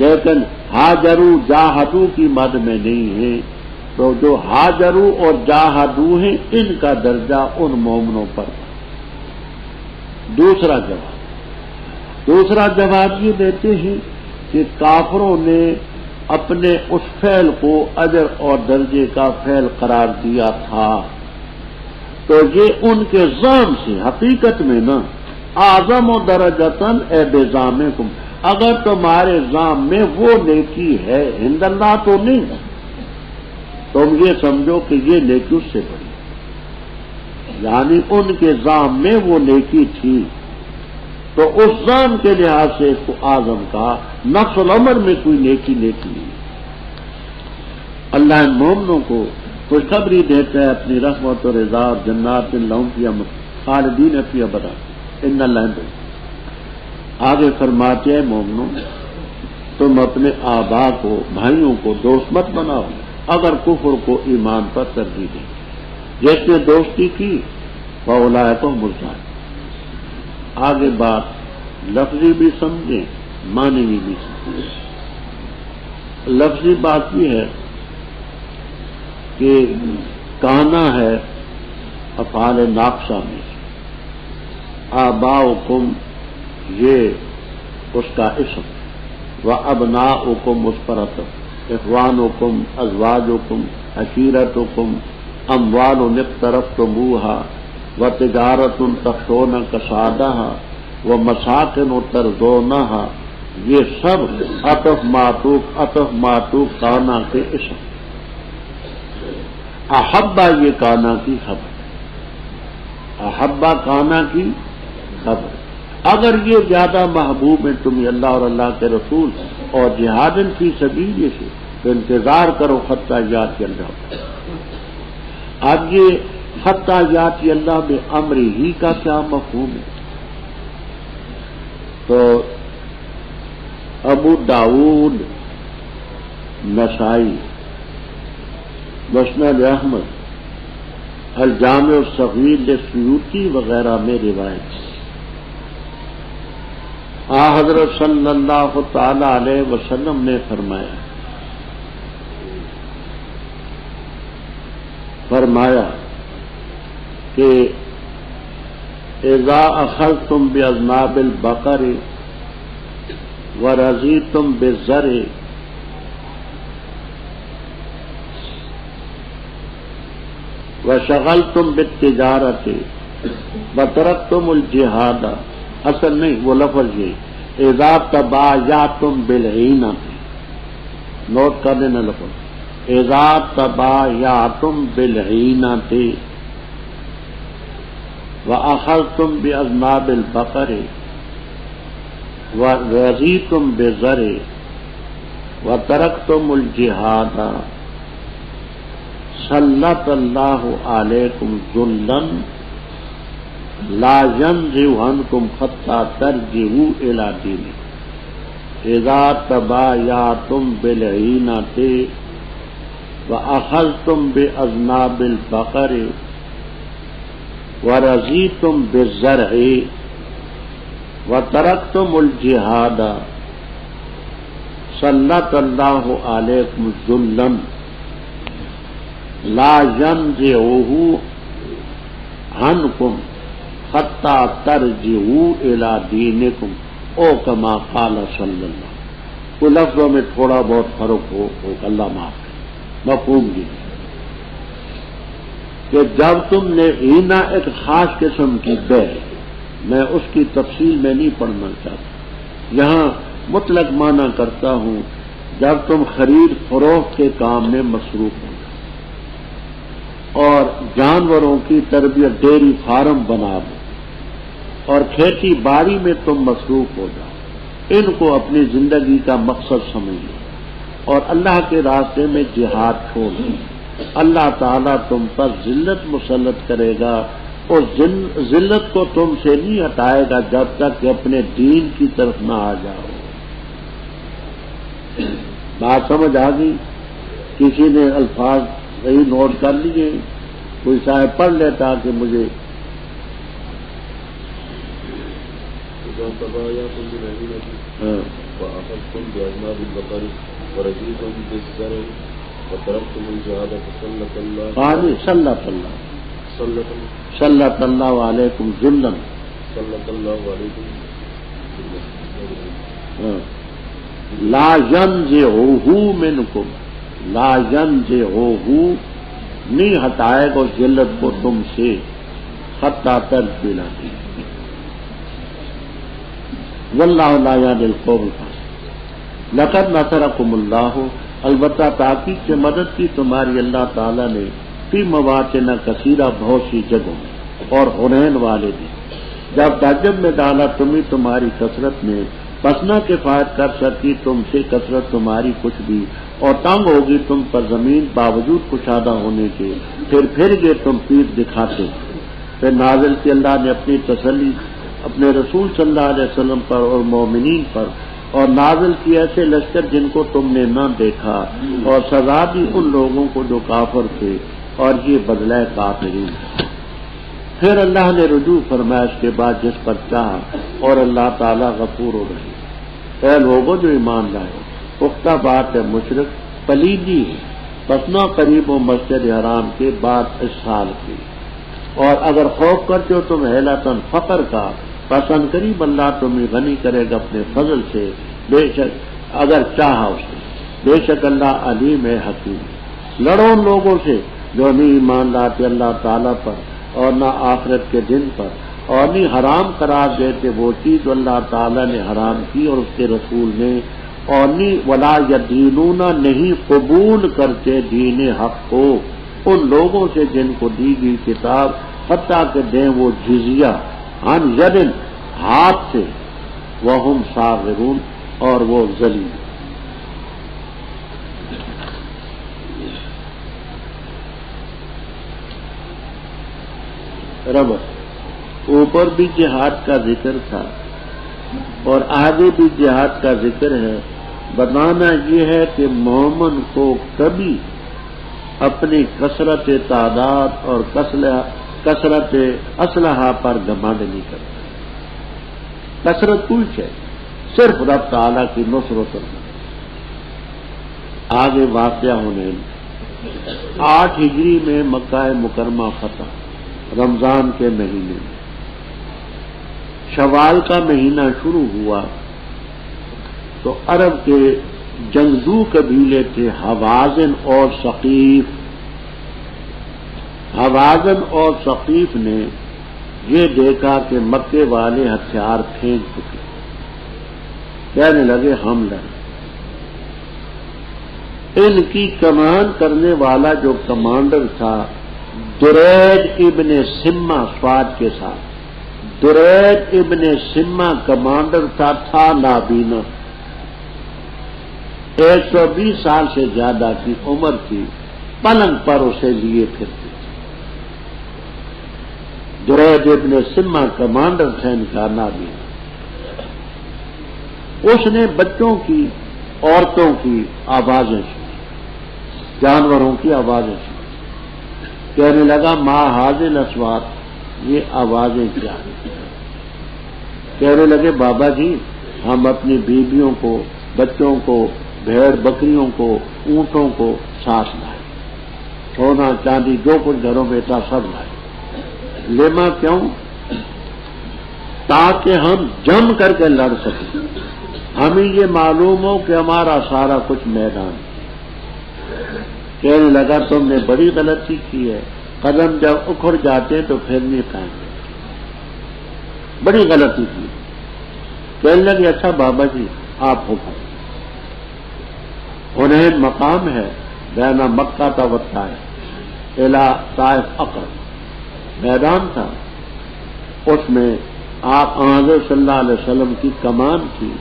لیکن ہاجرو جاہدو کی مد میں نہیں ہیں، تو جو ہاجرو اور جاہدو ہیں ان کا درجہ ان مومنوں پر۔ دوسرا جواب یہ دیتے ہیں کہ کافروں نے اپنے اس فعل کو اجر اور درجے کا فعل قرار دیا تھا، تو یہ ان کے ظلم سے، حقیقت میں نا اعظم درجتاً اے بزعمکم، اگر تمہارے ظلم میں وہ نیکی ہے عند اللہ تو نہیں، تم یہ سمجھو کہ یہ نیکی اس سے بڑی، یعنی ان کے ظلم میں وہ نیکی تھی، تو اس ظلم کے لحاظ سے اس کو اعظم کہا، نفس الامر میں کوئی نیکی نہیں۔ اللہ ان مومنوں کو خوشخبری دیتا ہے اپنی رحمت و رضا اور جنات لہم فیہا خالدین فیہا ابدا، ان اللہ آگے فرماتے ہیں مومنوں، تم اپنے آبا کو، بھائیوں کو دوست مت بناؤ اگر کفر کو ایمان پر ترجیح دیں، جس نے دوستی کی فاولئک هم الظالمون۔ آگے بات لفظی بھی سمجھیں، معنی بھی سمجھیں۔ لفظی بات یہ ہے کہ کانا ہے افعال ناقصہ میں، آباؤکم یہ اس کا اسم، و ابناؤکم اس پر عطف، اخوانکم ازواجکم عشیرتکم اموال اقترفتموها وتجارت تخشون کسادها ومساکن ترضونها، یہ سب عطف معطوف کانا کے اسم۔ احبا یہ کانا کی خبر، احبا کانا کی خبر۔ اگر یہ زیادہ محبوب ہیں تمہیں اللہ اور اللہ کے رسول اور جہاد فی سبیل سے، تو انتظار کرو حتی یاتی اللہ۔ اب یہ حتی یاتی اللہ میں امر ہی کا کیا مفہوم ہے؟ تو ابو داؤد نسائی، مسند احمد، الجامع الصغیر للسیوطی وغیرہ میں روایت ہے۔ حضرت صلی اللہ تعالی علیہ وسلم نے فرمایا کہ اذا اخذتم باذناب البقر ورضیتم بالزرع وشغلتم بالتجارت وترکتم الجہاد، اصل نہیں وہ لفظ یہ اذا تبایعتم بالعینہ، نوٹ کر لینا لفظ اذا تبایعتم بالعینہ واخذتم باذناب البقر ورضیتم بالزرع وترکتم الجہاد سلط اللہ علیکم ذلا لا ينزع عنکم حتی ترجعوا الی دینکم اذا تبایعتم بالعینۃ واخذتم باذناب البقر ورضیتم بالزرع وترکتم الجہاد سلط اللہ علیکم ذلا لا ينزعه عنکم حتی ترجعوا الی دینکم او کما قال صلی اللہ۔ کو لفظوں میں تھوڑا بہت فرق ہو اللہ معاف ہے، مفہوم یہ کہ جب تم نے اینا ایک خاص قسم کی بے، میں اس کی تفصیل میں نہیں پڑھنا چاہتا، یہاں مطلق معنی کرتا ہوں جب تم خرید فروخت کے کام میں مصروف ہو اور جانوروں کی تربیت ڈیری فارم بنا دو اور کھیتی باڑی میں تم مصروف ہو جاؤ، ان کو اپنی زندگی کا مقصد سمجھ لو اور اللہ کے راستے میں جہاد چھوڑ دو، اللہ تعالیٰ تم پر ذلت مسلط کرے گا اور ذلت کو تم سے نہیں ہٹائے گا جب تک کہ اپنے دین کی طرف نہ آ جاؤ۔ بات سمجھ آ گئی؟ کسی نے الفاظ صحیح نوٹ کر لیے، کوئی صاحب پڑھ لیتا کہ مجھے سلط اللہ علیکم ذلا لا ينزعه منکم، لا ينزعه نہیں ہٹائے گا ذلت کو تم سے حتی ترجعوا الی دینکم واللہ لا یہدی القوم الفاسقین۔ لقد نصرکم اللہ، البتہ تحقیق سے مدد کی تمہاری اللہ تعالیٰ نے فی مواطن کثیرہ، بہت سی جگہوں میں، اور حنین والے دن جب تعجب میں ڈالا تمہیں تمہاری کثرت میں، پس نہ کفایت کر سکی تم سے کثرت تمہاری کچھ بھی، اور تنگ ہوگی تم پر زمین باوجود کشادہ ہونے کے، پھر گئے تم پیٹ دکھاتے، پھر نازل کی اللہ نے اپنی تسلی اپنے رسول صلی اللہ علیہ وسلم پر اور مومنین پر، اور نازل کی ایسے لشکر جن کو تم نے نہ دیکھا، اور سزا دی ان لوگوں کو جو کافر تھے، اور یہ بدلہ کافرین۔ پھر اللہ نے رجوع فرمایا اس کے بعد جس پر چاہا، اور اللہ تعالیٰ غفور و رحیم۔ اے لوگوں جو ایمان لائے، پختہ بات ہے مشرک پلیدی ہے، بس نہ قریب و مسجد حرام کے بعد اس سال کی، اور اگر خوف کرتے ہو تم حیلتاً فقر کا، پسند قریب اللہ تمہیں غنی کرے گا اپنے فضل سے، بے شک اگر چاہا اس نے، بے شک اللہ علیم ہے حکیم۔ لڑو ان لوگوں سے جو نہیں ایمان لاتے اللہ تعالیٰ پر اور نہ آخرت کے دن پر، اور نہیں حرام قرار دیتے وہ چیز جو اللہ تعالیٰ نے حرام کی اور اس کے رسول نے، اور نہیں ولا یدینون نہیں قبول کرتے دین حق کو ان لوگوں سے جن کو دی گئی کتاب، حتیٰ کہ دیں وہ جزیہ عن ید ہاتھ سے، وہم صاغرون اور وہ ذلیل۔ ربط اوپر بھی جہاد کا ذکر تھا اور آگے بھی جہاد کا ذکر ہے، بتانا یہ ہے کہ مومن کو کبھی اپنی کثرت تعداد اور کثرت اسلحہ پر گھمنڈ نہیں کرتا. کثرت کچھ ہے صرف رب تعالیٰ کی نصرت. آگے واقعہ ہونے 8 ہجری میں مکہ مکرمہ فتح، رمضان کے مہینے میں. شوال کا مہینہ شروع ہوا تو عرب کے جنگجو قبیلے تھے حوازن اور ثقیف. حوازن اور ثقیف نے یہ دیکھا کہ مکے والے ہتھیار پھینک چکے، کہنے لگے ہم لڑیں. ان کی کمان کرنے والا جو کمانڈر تھا درید ابن سما سواد کے ساتھ، درید ابن سما کمانڈر تھا نابینا، 120 سال سے زیادہ کی عمر تھی، پلنگ پر اسے لیے پھرتے. درید ابن سما کمانڈر تھا ان کا نابینا. اس نے بچوں کی، عورتوں کی آوازیں سنی، جانوروں کی آوازیں سنی. کہنے لگا ما حاضل اصوات، یہ آوازیں کیا ہیں؟ کہنے لگے بابا جی ہم اپنی بیویوں کو، بچوں کو، بھیڑ بکریوں کو، اونٹوں کو ساتھ لائے، سونا چاندی جو کچھ گھروں میں تھا سب لائے. لیما کیوں؟ تاکہ ہم جم کر کے لڑ سکیں. ہمیں یہ معلوم ہو کہ ہمارا سارا کچھ میدان. کہنے لگا تم نے بڑی غلطی کی ہے، قدم جب اکھڑ جاتے تو پھر نہیں پائیں، بڑی غلطی کی. کہنے لگے اچھا بابا جی آپ حکم. حنین مقام ہے بین مکہ تا و طائف الی طائف اقرب، میدان تھا، اس میں آپ حضرت صلی اللہ علیہ وسلم کی کمان تھی،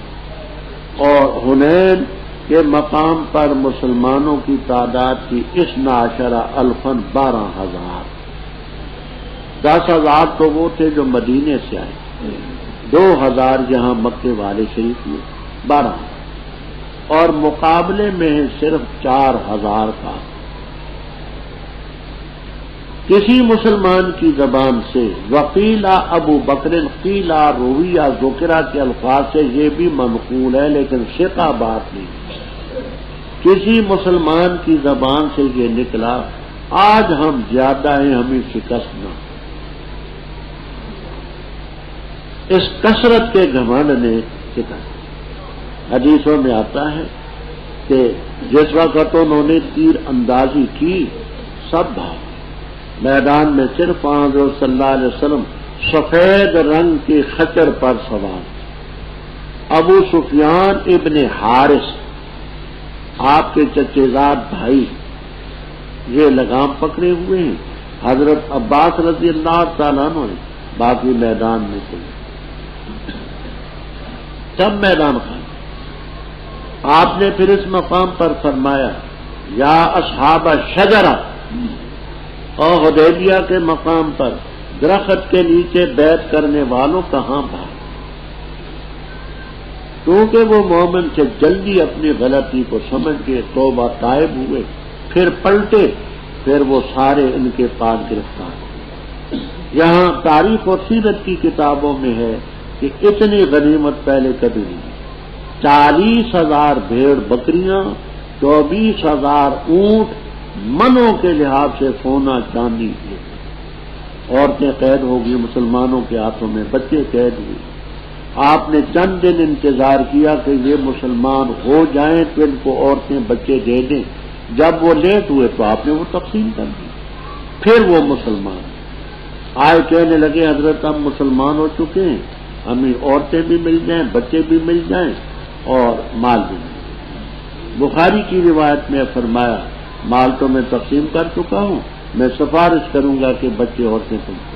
اور حنین کے مقام پر مسلمانوں کی تعداد تھی 12,000 12,000. 10,000 تو وہ تھے جو مدینے سے آئے، 2,000 یہاں مکے والے شریف میں، 12، اور مقابلے میں صرف 4,000 کا. کسی مسلمان کی زبان سے وقیلا ابو بکر قیلا رویہ ذکرہ کے الفاظ سے یہ بھی منقول ہے، لیکن ثقہ بات نہیں. کسی مسلمان کی زبان سے یہ نکلا آج ہم زیادہ ہیں ہمیں شکست نہ. اس کثرت کے گھمنڈ نے شکست. حدیثوں میں آتا ہے کہ جس وقت انہوں نے تیر اندازی کی سب بھاگ. میدان میں صرف حضرت صلی اللہ علیہ وسلم سفید رنگ کے خچر پر سوار. ابو سفیان ابن حارث آپ کے چچے زاد بھائی یہ لگام پکڑے ہوئے ہیں. حضرت عباس رضی اللہ تعالیٰ عنہ باقی میدان میں چلے. سب میدان خان. آپ نے پھر اس مقام پر فرمایا یا اصحاب شجرہ، اور حدیبیہ کے مقام پر درخت کے نیچے بیعت کرنے والوں کہاں بھاگ. کیونکہ وہ مومن سے جلدی اپنی غلطی کو سمجھ کے توبہ تائب ہوئے، پھر پلٹے، پھر وہ سارے ان کے پاس گرفتار. یہاں تاریخ و سیرت کی کتابوں میں ہے کہ اتنی غنیمت پہلے کبھی نہیں. 40,000 بھیڑ بکریاں، 24,000 اونٹ، منوں کے لحاظ سے سونا چاندی کی. عورتیں قید ہوگی مسلمانوں کے ہاتھوں میں، بچے قید ہوئے. آپ نے چند دن انتظار کیا کہ یہ مسلمان ہو جائیں تو ان کو عورتیں بچے دے دیں. جب وہ لیٹ ہوئے تو آپ نے وہ تقسیم کر دی. پھر وہ مسلمان آئے، کہنے لگے حضرت ہم مسلمان ہو چکے ہیں، ہمیں عورتیں بھی مل جائیں، بچے بھی مل جائیں اور مال بھی مل جائیں. بخاری کی روایت میں فرمایا مال تو میں تقسیم کر چکا ہوں، میں سفارش کروں گا کہ بچے عورتیں تم کو.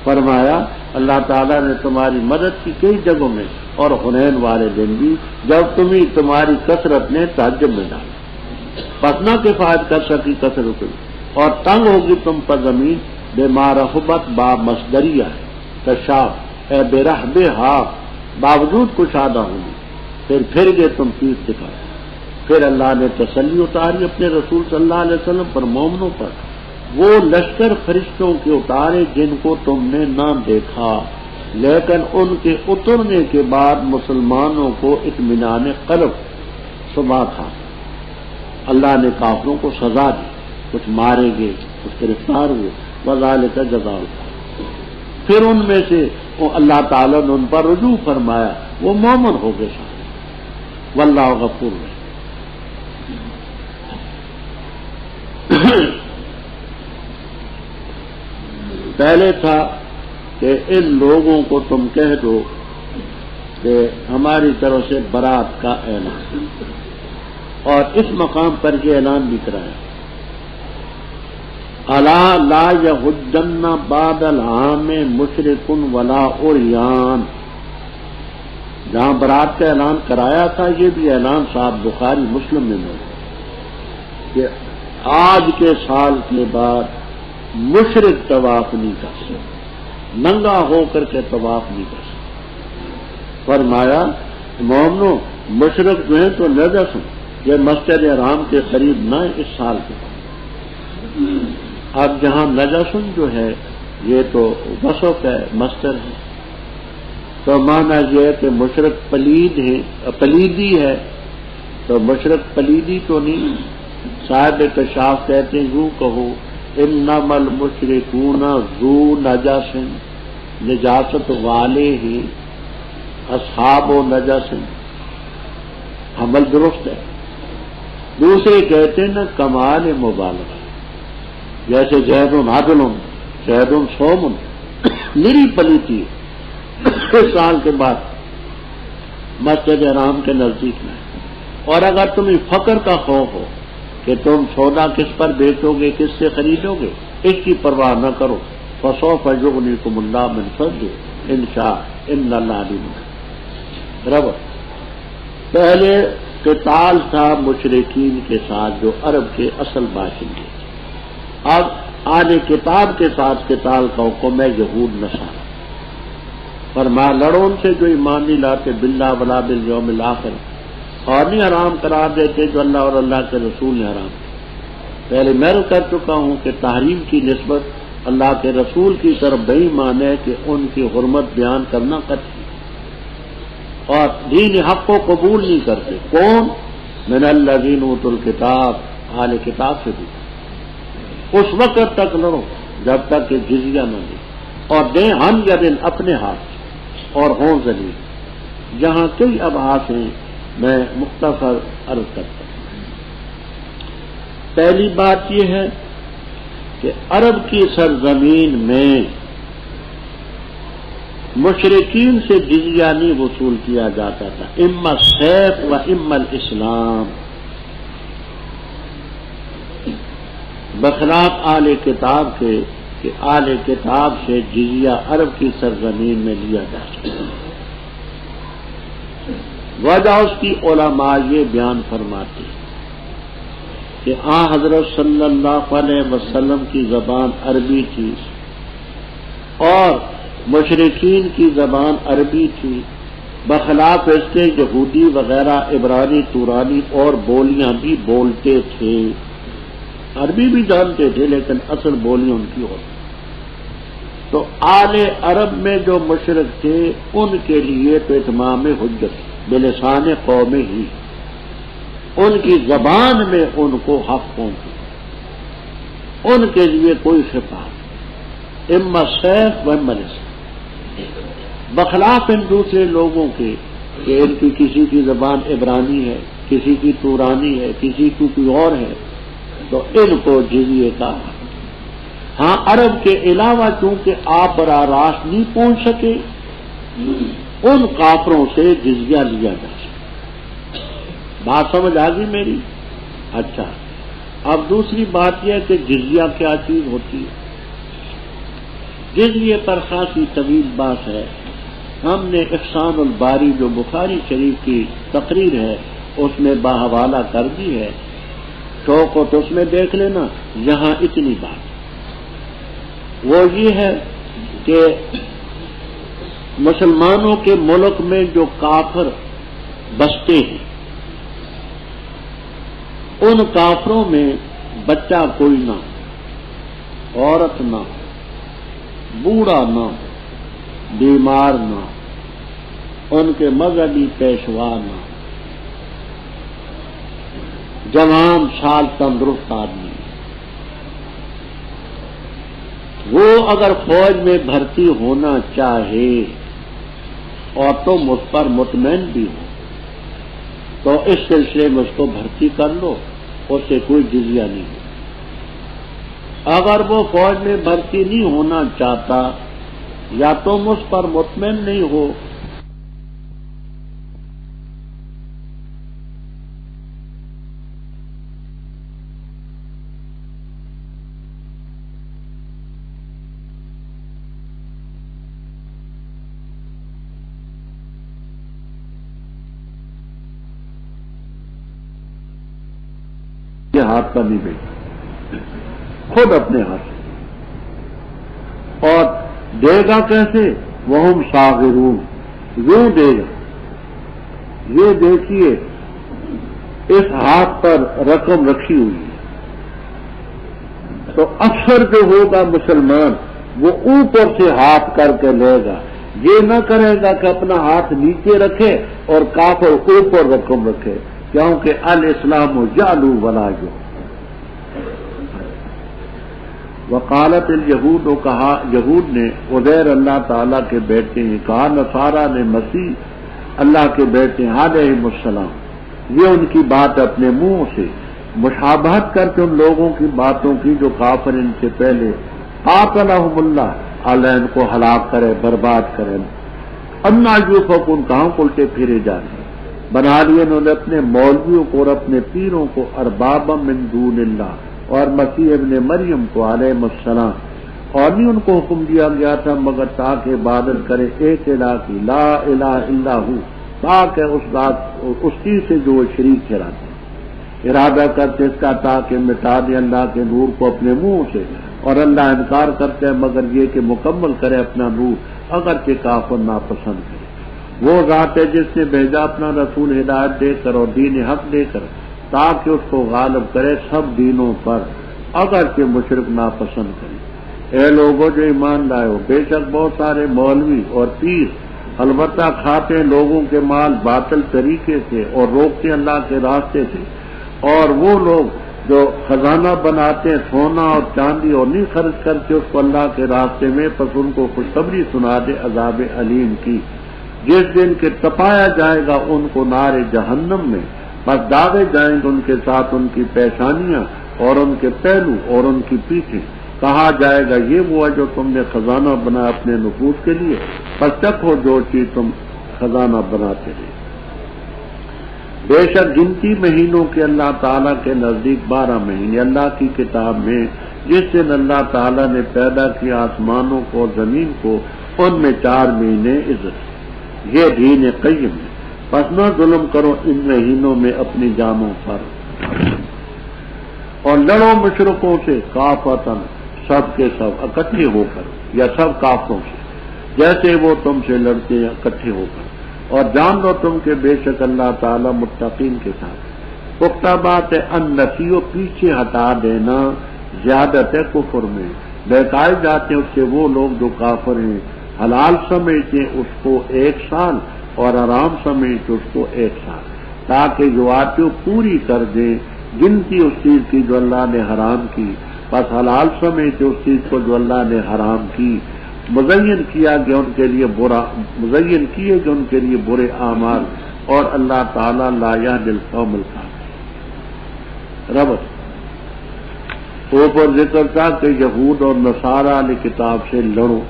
فرمایا اللہ تعالیٰ نے تمہاری مدد کی کئی جگہوں میں، اور حنین والے دن بھی جب تمہاری کثرت نے تعجب میں ڈالا. پس نہ کفایت کر سکی کثرت، اور تنگ ہوگی تم پر زمین بے مارحبت با مصدریہ ہے تشاف اے بے رحب ہا، باوجود کشادہ ہونے. پھر گئے تم پیٹھ دکھایا. پھر اللہ نے تسلی اتاری اپنے رسول صلی اللہ علیہ وسلم پر، مومنوں پر. وہ لشکر فرشتوں کے اتارے جن کو تم نے نہ دیکھا، لیکن ان کے اترنے کے بعد مسلمانوں کو اطمینان قلب صبح تھا. اللہ نے کافروں کو سزا دی، کچھ ماریں گے، کچھ گرفتار ہوئے، وذالک جزاء. پھر ان میں سے اللہ تعالیٰ نے ان پر رجوع فرمایا، وہ مومن ہو گئے سارے. واللہ غفور رحیم. پہلے تھا کہ ان لوگوں کو تم کہہ دو کہ ہماری طرف سے برات کا اعلان، اور اس مقام پر یہ اعلان بھی کرایا، الا لا یحجن بعد العام مشرک ولا عریان. جہاں برات کا اعلان کرایا تھا، یہ بھی اعلان صاحب بخاری مسلم میں موجود کہ آج کے سال کے بعد مشرک طواف نہیں کر سکتے، ننگا ہو کر کے طواف نہیں کر سکتے. فرمایا مومنو، مشرک جو ہیں تو نجس ہیں، یہ مسجد حرام کے قریب نہ اس سال کے بعد. اب جہاں نجسن جو ہے یہ تو وصف ہے، مصدر ہے، تو مانا یہ ہے کہ مشرک پلید ہے، پلیدی ہے. تو مشرک پلیدی تو نہیں. صاحب کشاف کہتے ہیں یوں کہو انما المشرکون ذو نجس، نجاست والے ہی، اصحاب و نجس. عمل درست ہے. دوسرے کہتے ہیں نا کمال مبالغہ، جیسے زید عادل، زید صوم، میری پلیتی اس سال کے بعد مسجد حرام کے نزدیک میں. اور اگر تمہیں فقر کا خوف ہو کہ تم سودا کس پر بیچو گے، کس سے خریدو گے، اس کی پرواہ نہ کرو. فسوف یغنیکم اللہ من فضلہ ان شاء ان اللہ علیم. رب پہلے قتال تھا مشرکین کے ساتھ جو عرب کے اصل باشندے تھے. اب آج کتاب کے ساتھ قتال کا حکم ہے یہود نصارہ. فرمایا لڑو ان سے جو ایمان نہیں لاتے باللہ ولا بالیوم الاخر، اور نہیں حرام قرار دیتے جو اللہ اور اللہ کے رسول نے حرام. پہلے میں کر چکا ہوں کہ تحریم کی نسبت اللہ کے رسول کی طرف بے ایمان ہے کہ ان کی حرمت بیان کرنا قطعی، اور دین حق کو قبول نہیں کرتے. کون؟ من الذین اوتوا الکتاب، اہل کتاب سے بھی. اس وقت تک لڑو جب تک کہ جزیہ نہ دے، اور دیں ہم یا دن اپنے ہاتھ، اور ہوں ذلیل. جہاں کئی ابحاث ہیں میں مختصر عرض کرتا ہوں. پہلی بات یہ ہے کہ عرب کی سرزمین میں مشرکین سے جزیہ نہیں وصول کیا جاتا تھا، اما السیف و اما الاسلام، بخلاف اہل کتاب کے کہ اہل کتاب سے جزیہ عرب کی سرزمین میں لیا جا سکتا. وجہ اس کی علماء یہ بیان فرماتے ہیں کہ حضرت صلی اللہ علیہ وسلم کی زبان عربی تھی اور مشرکین کی زبان عربی تھی، بخلاف اس کے یہودی وغیرہ عبرانی تورانی اور بولیاں بھی بولتے تھے. عربی بھی جانتے تھے لیکن اصل بولیاں ان کی ہوتی. تو آل عرب میں جو مشرک تھے ان کے لیے تو اتمام حجت بلسان قوم ہی، ان کی زبان میں ان کو حق پہنچے، ان کے لیے کوئی خطاب اما سیف و اما الاسلام، بخلاف ان دوسرے لوگوں کے کہ ان کی کسی کی زبان عبرانی ہے، کسی کی تورانی ہے، کسی کی کوئی اور ہے، تو ان کو جزیے کا. ہاں عرب کے علاوہ چونکہ آپ براہ راست نہیں پہنچ سکے، ان کافروں سے جزیہ لیا جا سکتا. بات سمجھ آ گئی میری؟ اچھا، اب دوسری بات یہ ہے کہ جزیہ کیا چیز ہوتی ہے. جزیے پر خاصی طویل بات ہے. ہم نے احسان الباری جو بخاری شریف کی تقریر ہے اس میں باحوالہ کر دی ہے، شوق ہو تو اس میں دیکھ لینا. یہاں اتنی بات وہ یہ ہے کہ مسلمانوں کے ملک میں جو کافر بستے ہیں، ان کافروں میں بچہ کوئی نہ ہو، عورت نہ ہو، بوڑھا نہ ہو، بیمار نہ ہو، ان کے مذہبی پیشوا نہ ہو، جوان سال تندرست آدمی، وہ اگر فوج میں بھرتی ہونا چاہے اور تم اس پر مطمئن بھی ہو تو اس سلسلے میں اس کو بھرتی کر لو، اس سے کوئی جزیہ نہیں ہو۔ اگر وہ فوج میں بھرتی نہیں ہونا چاہتا یا تم اس پر مطمئن نہیں ہو، یہ ہاتھ کا نہیں بیٹا، خود اپنے ہاتھ سے، اور دے گا کیسے؟ وہم صاغرون، یوں دے گا۔ یہ دیکھیے اس ہاتھ پر رقم رکھی ہوئی ہے، تو اکثر جو ہوگا مسلمان وہ اوپر سے ہاتھ کر کے لے گا، یہ نہ کرے گا کہ اپنا ہاتھ نیچے رکھے اور کافر اوپر رقم رکھے، کیونکہ الاسلام جعلو ولا جو۔ وقالت الیہود، و کہا یہود نے، عزیر اللہ تعالیٰ کے بیٹے ہیں، کہا نصارہ نے مسیح اللہ کے بیٹے ہیں علیہم السلام۔ یہ ان کی بات اپنے منہ سے مشابہت کر کے ان لوگوں کی باتوں کی جو کافر ان سے پہلے، قاتلہم اللہ، اللہ ان کو ہلاک کرے، برباد کرے۔ انا یؤفکون، کہاں الٹے پھیرے جا رہے ہیں۔ بنا لیے انہوں نے اپنے مولویوں کو اور اپنے پیروں کو اربابا من دون اللہ، اور مسیح ابن مریم کو علیہ السلام، اور نہیں ان کو حکم دیا گیا تھا مگر تاکہ عبادت کرے ایک الہ کی، لا الہ الا ہو، تاکہ اس چیز سے جو وہ شریک ٹھہراتے ہیں، ارادہ کرتے اس کا تاکہ مٹا دے اللہ کے نور کو اپنے منہ سے، اور اللہ انکار کرتے ہیں مگر یہ کہ مکمل کرے اپنا نور اگرچہ کافر ناپسند کرے۔ وہ ذات ہے جس نے بھیجا اپنا رسول ہدایت دے کر اور دین حق دے کر، تاکہ اس کو غالب کرے سب دینوں پر اگرچہ مشرک ناپسند کرے۔ اے لوگوں جو ایمان لائے ہو، بے شک بہت سارے مولوی اور پیر البتہ کھاتے ہیں لوگوں کے مال باطل طریقے سے اور روکتے ہیں اللہ کے راستے سے، اور وہ لوگ جو خزانہ بناتے ہیں سونا اور چاندی اور نہیں خرچ کرتے اس کو اللہ کے راستے میں، پس ان کو خوشخبری سنا دے عذاب علیم کی، جس دن کہ تپایا جائے گا ان کو نار جہنم میں، بس داغے جائیں گے ان کے ساتھ ان کی پیشانیاں اور ان کے پہلو اور ان کی پیٹھیں، کہا جائے گا یہ وہ ہے جو تم نے خزانہ بنا اپنے نفوس کے لیے، پس چکھو جو چیز تم خزانہ بناتے رہے۔ بے شک گنتی مہینوں کے اللہ تعالیٰ کے نزدیک 12 مہینے اللہ کی کتاب میں، جس دن اللہ تعالیٰ نے پیدا کیا آسمانوں کو اور زمین کو، ان میں 4 مہینے عزت، یہ دین قیم ہے، پس نہ ظلم کرو ان مہینوں میں اپنی جانوں پر، اور لڑو مشرکوں سے کافتن، سب کے سب اکٹھے ہو کر، یا سب کافروں سے جیسے وہ تم سے لڑتے ہیں اکٹھے ہو کر، اور جان لو تم کہ بے شک اللہ تعالیٰ متقین کے ساتھ۔ پختہ بات ہے ان نفیو، پیچھے ہٹا دینا زیادت ہے کفر میں، بہکائے جاتے ہیں اس سے وہ لوگ جو کافر ہیں، حلال سمجھتے ہیں اس کو 1 سال اور حرام سمجھتے اس کو 1 سال، تاکہ جو آتے ہو پوری کر دیں گنتی اس چیز کی جو اللہ نے حرام کی، بس حلال سمجھتے اس چیز کو جو اللہ نے حرام کی، مزین کیا گیا ان کے لیے برا، مزین کیے گئے ان کے لیے برے اعمال، اور اللہ تعالیٰ لا یہدی القوم الکافرین۔ ربط اوپر ذکر تھا کہ یہود اور نصارہ علیہ کتاب سے لڑو،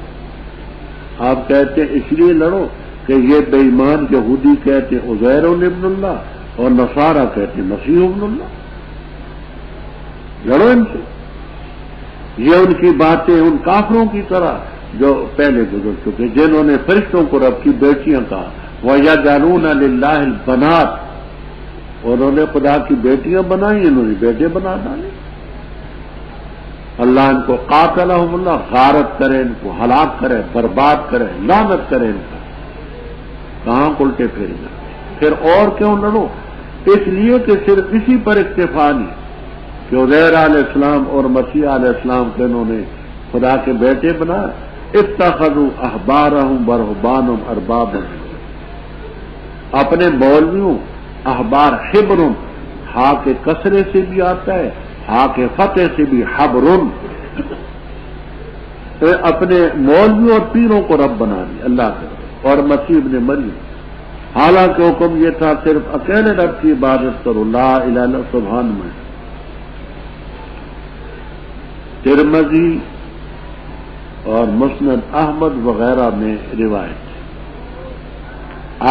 آپ کہتے ہیں اس لیے لڑو کہ یہ بے ایمان یہودی کہتے ہیں عزیر ابن اللہ اور نصارہ کہتے ہیں مسیح ابن اللہ، لڑو ان سے، یہ ان کی باتیں ان کافروں کی طرح جو پہلے گزر چکے، جنہوں نے فرشتوں کو رب کی بیٹیاں کہا، وَيَجْعَلُونَ لِلَّهِ الْبَنَاتِ، انہوں نے خدا کی بیٹیاں بنائی، انہوں نے بیٹے بنا ڈالے۔ اللہ ان کو قاتلہم اللہ، غارت کرے، ان کو ہلاک کرے، برباد کرے، لعنت کرے ان کا، کہاں الٹے پھر جائے۔ پھر اور کیوں لڑو؟ اس لیے کہ صرف اسی پر اکتفا نہیں کہ عزیر علیہ السلام اور مسیح علیہ السلام کو انہوں نے خدا کے بیٹے بنا، اتخذوا احبارهم ورهبانهم اربابا، اپنے مولویوں احبار حبرن، ہا کے کسرے سے بھی آتا ہے، ہا کے فتح سے بھی حبرن، اپنے مولویوں اور پیروں کو رب بنا دیا اللہ کا، اور مسیح ابن مریم۔ حالانکہ حکم یہ تھا صرف اکیلے رب کی عبادت کرو، لا الہ الا اللہ سبحان میں۔ ترمذی اور مسند احمد وغیرہ میں روایت،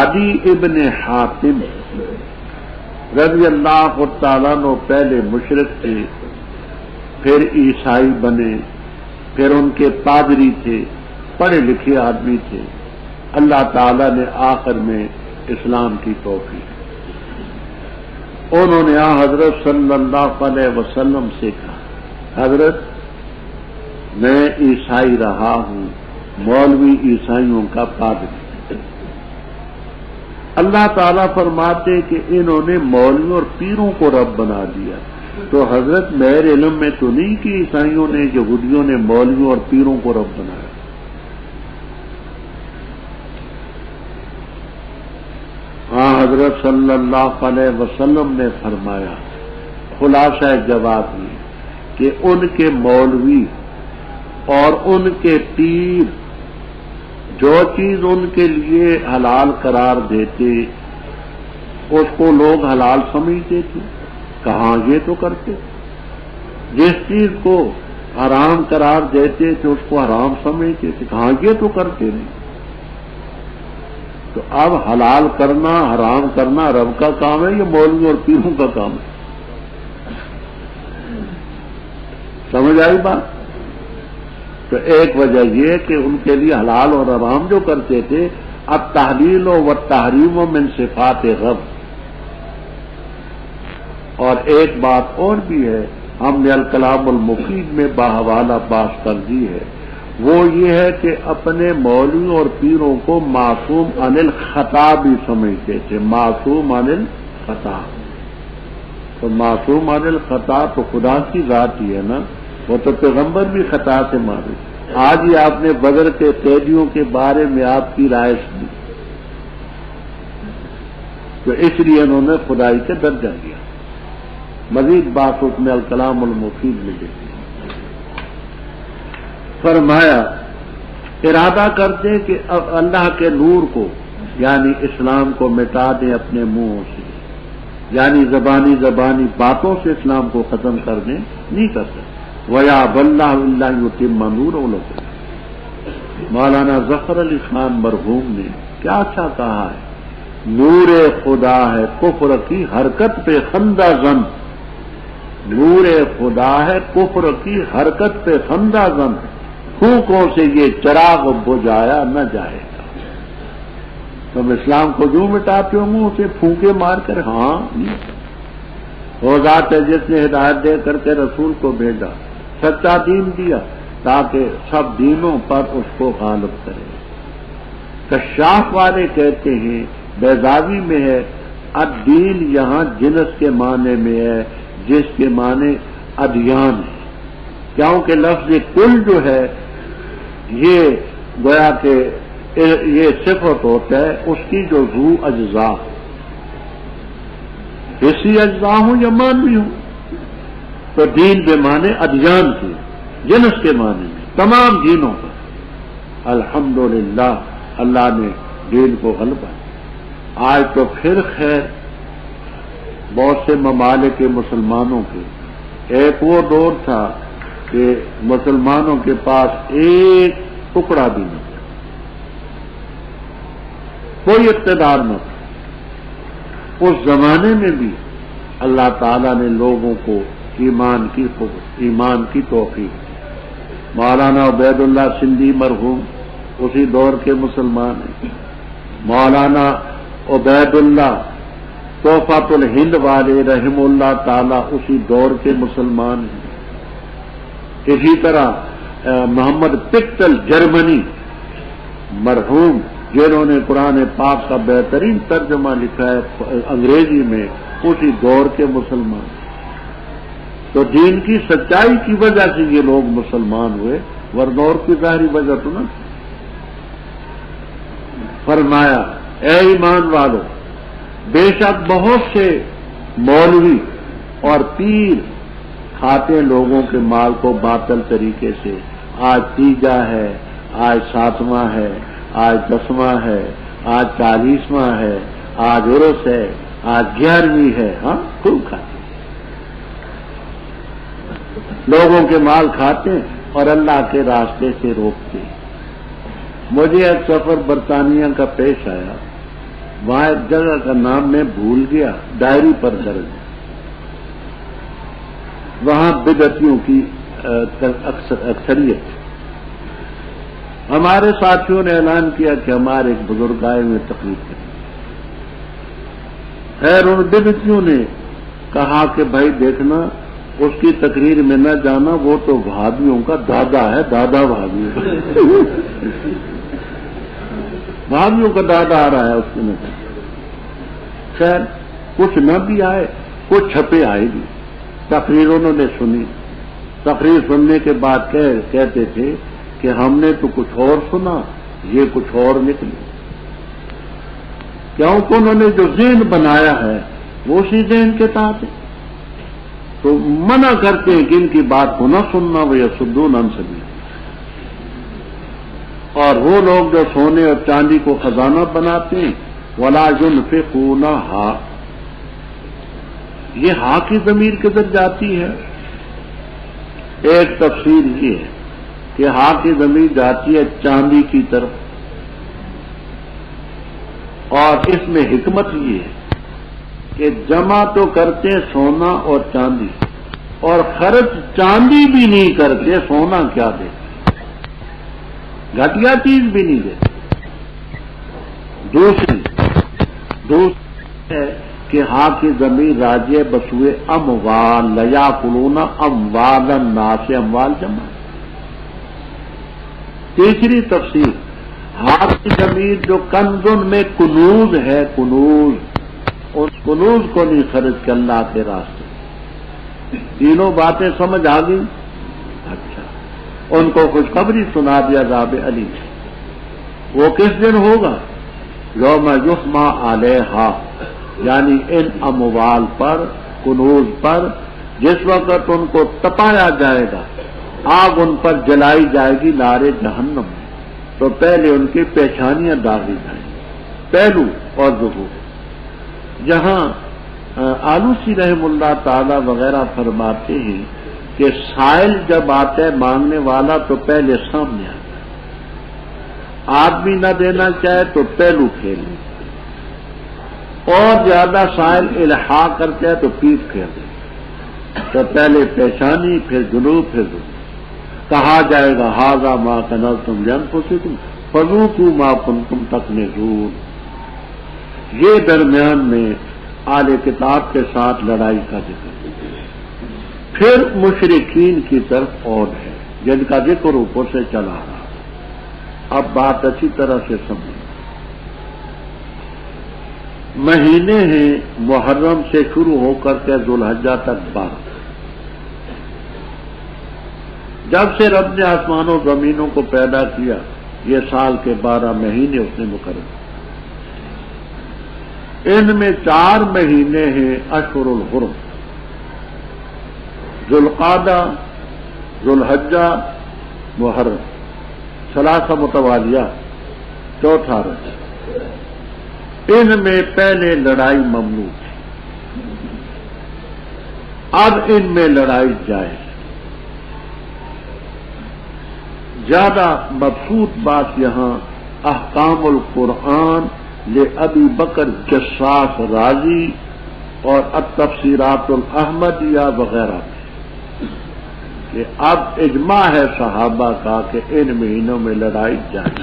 عدی ابن حاتم رضی اللہ تعالیٰ عنہ پہلے مشرک تھے، پھر عیسائی بنے، پھر ان کے پادری تھے، پڑھے لکھے آدمی تھے، اللہ تعالیٰ نے آخر میں اسلام کی توفیق، انہوں نے حضرت صلی اللہ علیہ وسلم سے کہا، حضرت میں عیسائی رہا ہوں، مولوی عیسائیوں کا پادری، اللہ تعالیٰ فرماتے کہ انہوں نے مولویوں اور پیروں کو رب بنا دیا، تو حضرت میرے علم میں تو نہیں کہ عیسائیوں نے، یہودیوں نے مولویوں اور پیروں کو رب بنایا۔ ہاں حضرت صلی اللہ علیہ وسلم نے فرمایا، خلاصہ جواب یہ کہ ان کے مولوی اور ان کے پیر جو چیز ان کے لیے حلال قرار دیتے اس کو لوگ حلال سمجھتے تھے، کہاں یہ تو کرتے، جس چیز کو حرام قرار دیتے تھے اس کو حرام سمجھتے تھے، کہاں یہ تو کرتے نہیں۔ تو اب حلال کرنا حرام کرنا رب کا کام ہے یا مولوی اور پیروں کا کام ہے؟ سمجھ آئی بات؟ تو ایک وجہ یہ کہ ان کے لیے حلال اور حرام جو کرتے تھے، اب تحلیل و تحریم من صفات رب۔ اور ایک بات اور بھی ہے، ہم نے الکلام المفید میں باحوالہ بحث کر دی ہے، وہ یہ ہے کہ اپنے مولوی اور پیروں کو معصوم عن الخطا بھی سمجھتے تھے، معصوم عن الخطا۔ تو معصوم عن الخطا تو خدا کی ذات ہی ہے نا، وہ تو پیغمبر بھی خطا سے معروف۔ آج ہی آپ نے بدر کے قیدیوں کے بارے میں آپ کی رائے سنی، تو اس لیے انہوں نے خدائی کا درجہ دیا۔ مزید بات اس میں الکلام المفید میں دیکھی، فرمایا ارادہ کرتے کہ اب اللہ کے نور کو یعنی اسلام کو مٹا دیں اپنے منہوں سے، یعنی زبانی باتوں سے اسلام کو ختم کر دیں، نہیں کر سکتے۔ وَيَأْبَى اللَّهُ إِلَّا أَن يُتِمَّ نُورَهُ۔ مولانا ظفر علی خان مرحوم نے کیا اچھا کہا ہے، نور خدا ہے کفر کی حرکت پہ خندہ زن، نور خدا ہے کفر کی حرکت پہ خندہ زن، پھونکوں سے یہ چراغ بجھایا نہ جائے گا۔ تم اسلام کو جو مٹاتے ہو منہ سے پھونکے مار کر، ہاں وہ ذات ہے جس نے ہدایت دے کر کے رسول کو بھیجا، سچا دین دیا تاکہ سب دینوں پر اس کو غالب کرے۔ کشاف والے کہتے ہیں، بیضاوی میں ہے، الدین یہاں جنس کے معنی میں ہے، جس کے معنی ادیان ہے، کیونکہ لفظ کل جو ہے یہ گویا کہ یہ صفت ہوتا ہے اس کی جو ذو اجزاء، حصی اجزاء ہوں یا مانوی ہوں، تو دین بے معنی ادیان کی، جنس کے معنی میں تمام دینوں پر۔ الحمدللہ اللہ نے دین کو غلبہ دیا۔ آج تو پھر خیر بہت سے ممالک کے مسلمانوں کے، ایک وہ دور تھا کہ مسلمانوں کے پاس ایک ٹکڑا بھی نہیں تھا، کوئی اقتدار نہ تھا۔ اس زمانے میں بھی اللہ تعالیٰ نے لوگوں کو ایمان کی توفیق دی۔ مولانا عبید اللہ سندھی مرحوم اسی دور کے مسلمان ہیں، مولانا عبید اللہ تحفۃ الہند والے رحم اللہ تعالیٰ اسی دور کے مسلمان ہیں۔ اسی طرح محمد پکتل جرمنی مرحوم جنہوں نے قرآن پاک کا بہترین ترجمہ لکھا ہے انگریزی میں، اسی دور کے مسلمان. تو دین کی سچائی کی وجہ سے یہ لوگ مسلمان ہوئے، ورنہ اور کی ظاہری وجہ تو نہ. فرمایا اے ایمان والو، بے شک بہت سے مولوی اور پیر کھاتے لوگوں کے مال کو باطل طریقے سے. آج تیجا ہے، آج 7واں ہے، آج 10واں ہے، آج 40واں ہے، آج عرس ہے، آج 11ویں ہے. ہاں خوب کھاتے لوگوں کے مال کھاتے اور اللہ کے راستے سے روکتے. مجھے ایک سفر برطانیہ کا پیش آیا، وہاں ایک جگہ کا نام میں بھول گیا، ڈائری پر درج. وہاں بدعتیوں کی اکثریت. ہمارے ساتھیوں نے اعلان کیا کہ ہمارے ایک بزرگ آئے میں تقریر کریں. خیر ان بدعتیوں نے کہا کہ بھائی دیکھنا، اس کی تقریر میں نہ جانا، وہ تو وہابیوں کا دادا ہے، دادا وہابیوں کا. وہابیوں کا دادا آ رہا ہے اس میں. خیر کچھ نہ بھی آئے، کچھ چھپے آئے بھی. تقریر انہوں نے سنی. تقریر سننے کے بعد کہتے تھے کہ ہم نے تو کچھ اور سنا، یہ کچھ اور نکلی. کیونکہ انہوں نے جو ذہن بنایا ہے وہ اسی ذہن کے تحت ہے. تو منع کرتے ہیں کہ ان کی بات کو نہ سننا، وہ یصدون عن سبیل. اور وہ لوگ جو سونے اور چاندی کو خزانہ بناتے ہیں، ولا ينفقونها، یہ ہاں کی ضمیر کدھر جاتی ہے؟ ایک تفسیر یہ ہے کہ ہاں کی ضمیر جاتی ہے چاندی کی طرف، اور اس میں حکمت یہ ہے کہ جمع تو کرتے سونا اور چاندی، اور خرچ چاندی بھی نہیں کرتے، سونا کیا دیتے، گھٹیا چیز بھی نہیں دیتے. دوسری ہے کہ ہاں کی ضمیر راجع بسوئے اموال، لیاکلون اموال الناس، اموال جمع. تیسری تفسیر، ہاں کی ضمیر جو کنزن میں کنوز ہے، کنوز، اس کنوز کو نہیں خرچ کے اللہ کے راستے. تینوں باتیں سمجھ آ گئی. اچھا، ان کو خوشخبری سنا دیا عذاب علی. وہ کس دن ہوگا؟ یوم یحمى علیہا، یعنی ان اموال پر، کنوز پر، جس وقت ان کو تپایا جائے گا، آگ ان پر جلائی جائے گی نارے جہنم میں. تو پہلے ان کی پیشانیاں داغی جائیں گی، پہلو اور ظہور. جہاں آلوسی رحم اللہ تعالی وغیرہ فرماتے ہیں کہ سائل جب آتا ہے مانگنے والا تو پہلے سامنے آتا ہے، آدمی نہ دینا چاہے تو پہلو کھیلے، اور زیادہ سائل الحاح کرتے ہیں تو پیٹ کھیلے. تو پہلے پیشانی، پھر جنوب، پھر ظہور. کہا جائے گا ھذا ما کنزتم لانفسکم فذوقوا ما کنتم تکنزون. یہ درمیان میں اہل کتاب کے ساتھ لڑائی کا ذکر. پھر مشرکین کی طرف اور ہے جن کا ذکر اوپر سے چلا رہا. اب بات اچھی طرح سے سمجھ. مہینے ہیں محرم سے شروع ہو کر کے ذوالحجہ تک 12. جب سے رب نے آسمان و زمینوں کو پیدا کیا، یہ سال کے 12 مہینے اس نے مقرر. ان میں 4 مہینے ہیں اشہر الحرم، ذوالقعدہ، ذوالحجہ، محرم، ثلاثہ متوالیہ، چوتھا رجب. ان میں پہلے لڑائی ممنوع تھی، اب ان میں لڑائی جائز. زیادہ مبسوط بات یہاں احکام القرآن لأبی بکر جساس رازی اور التفسیرات الاحمدیہ وغیرہ میں کہ اب اجماع ہے صحابہ کا کہ ان مہینوں میں لڑائی جائز.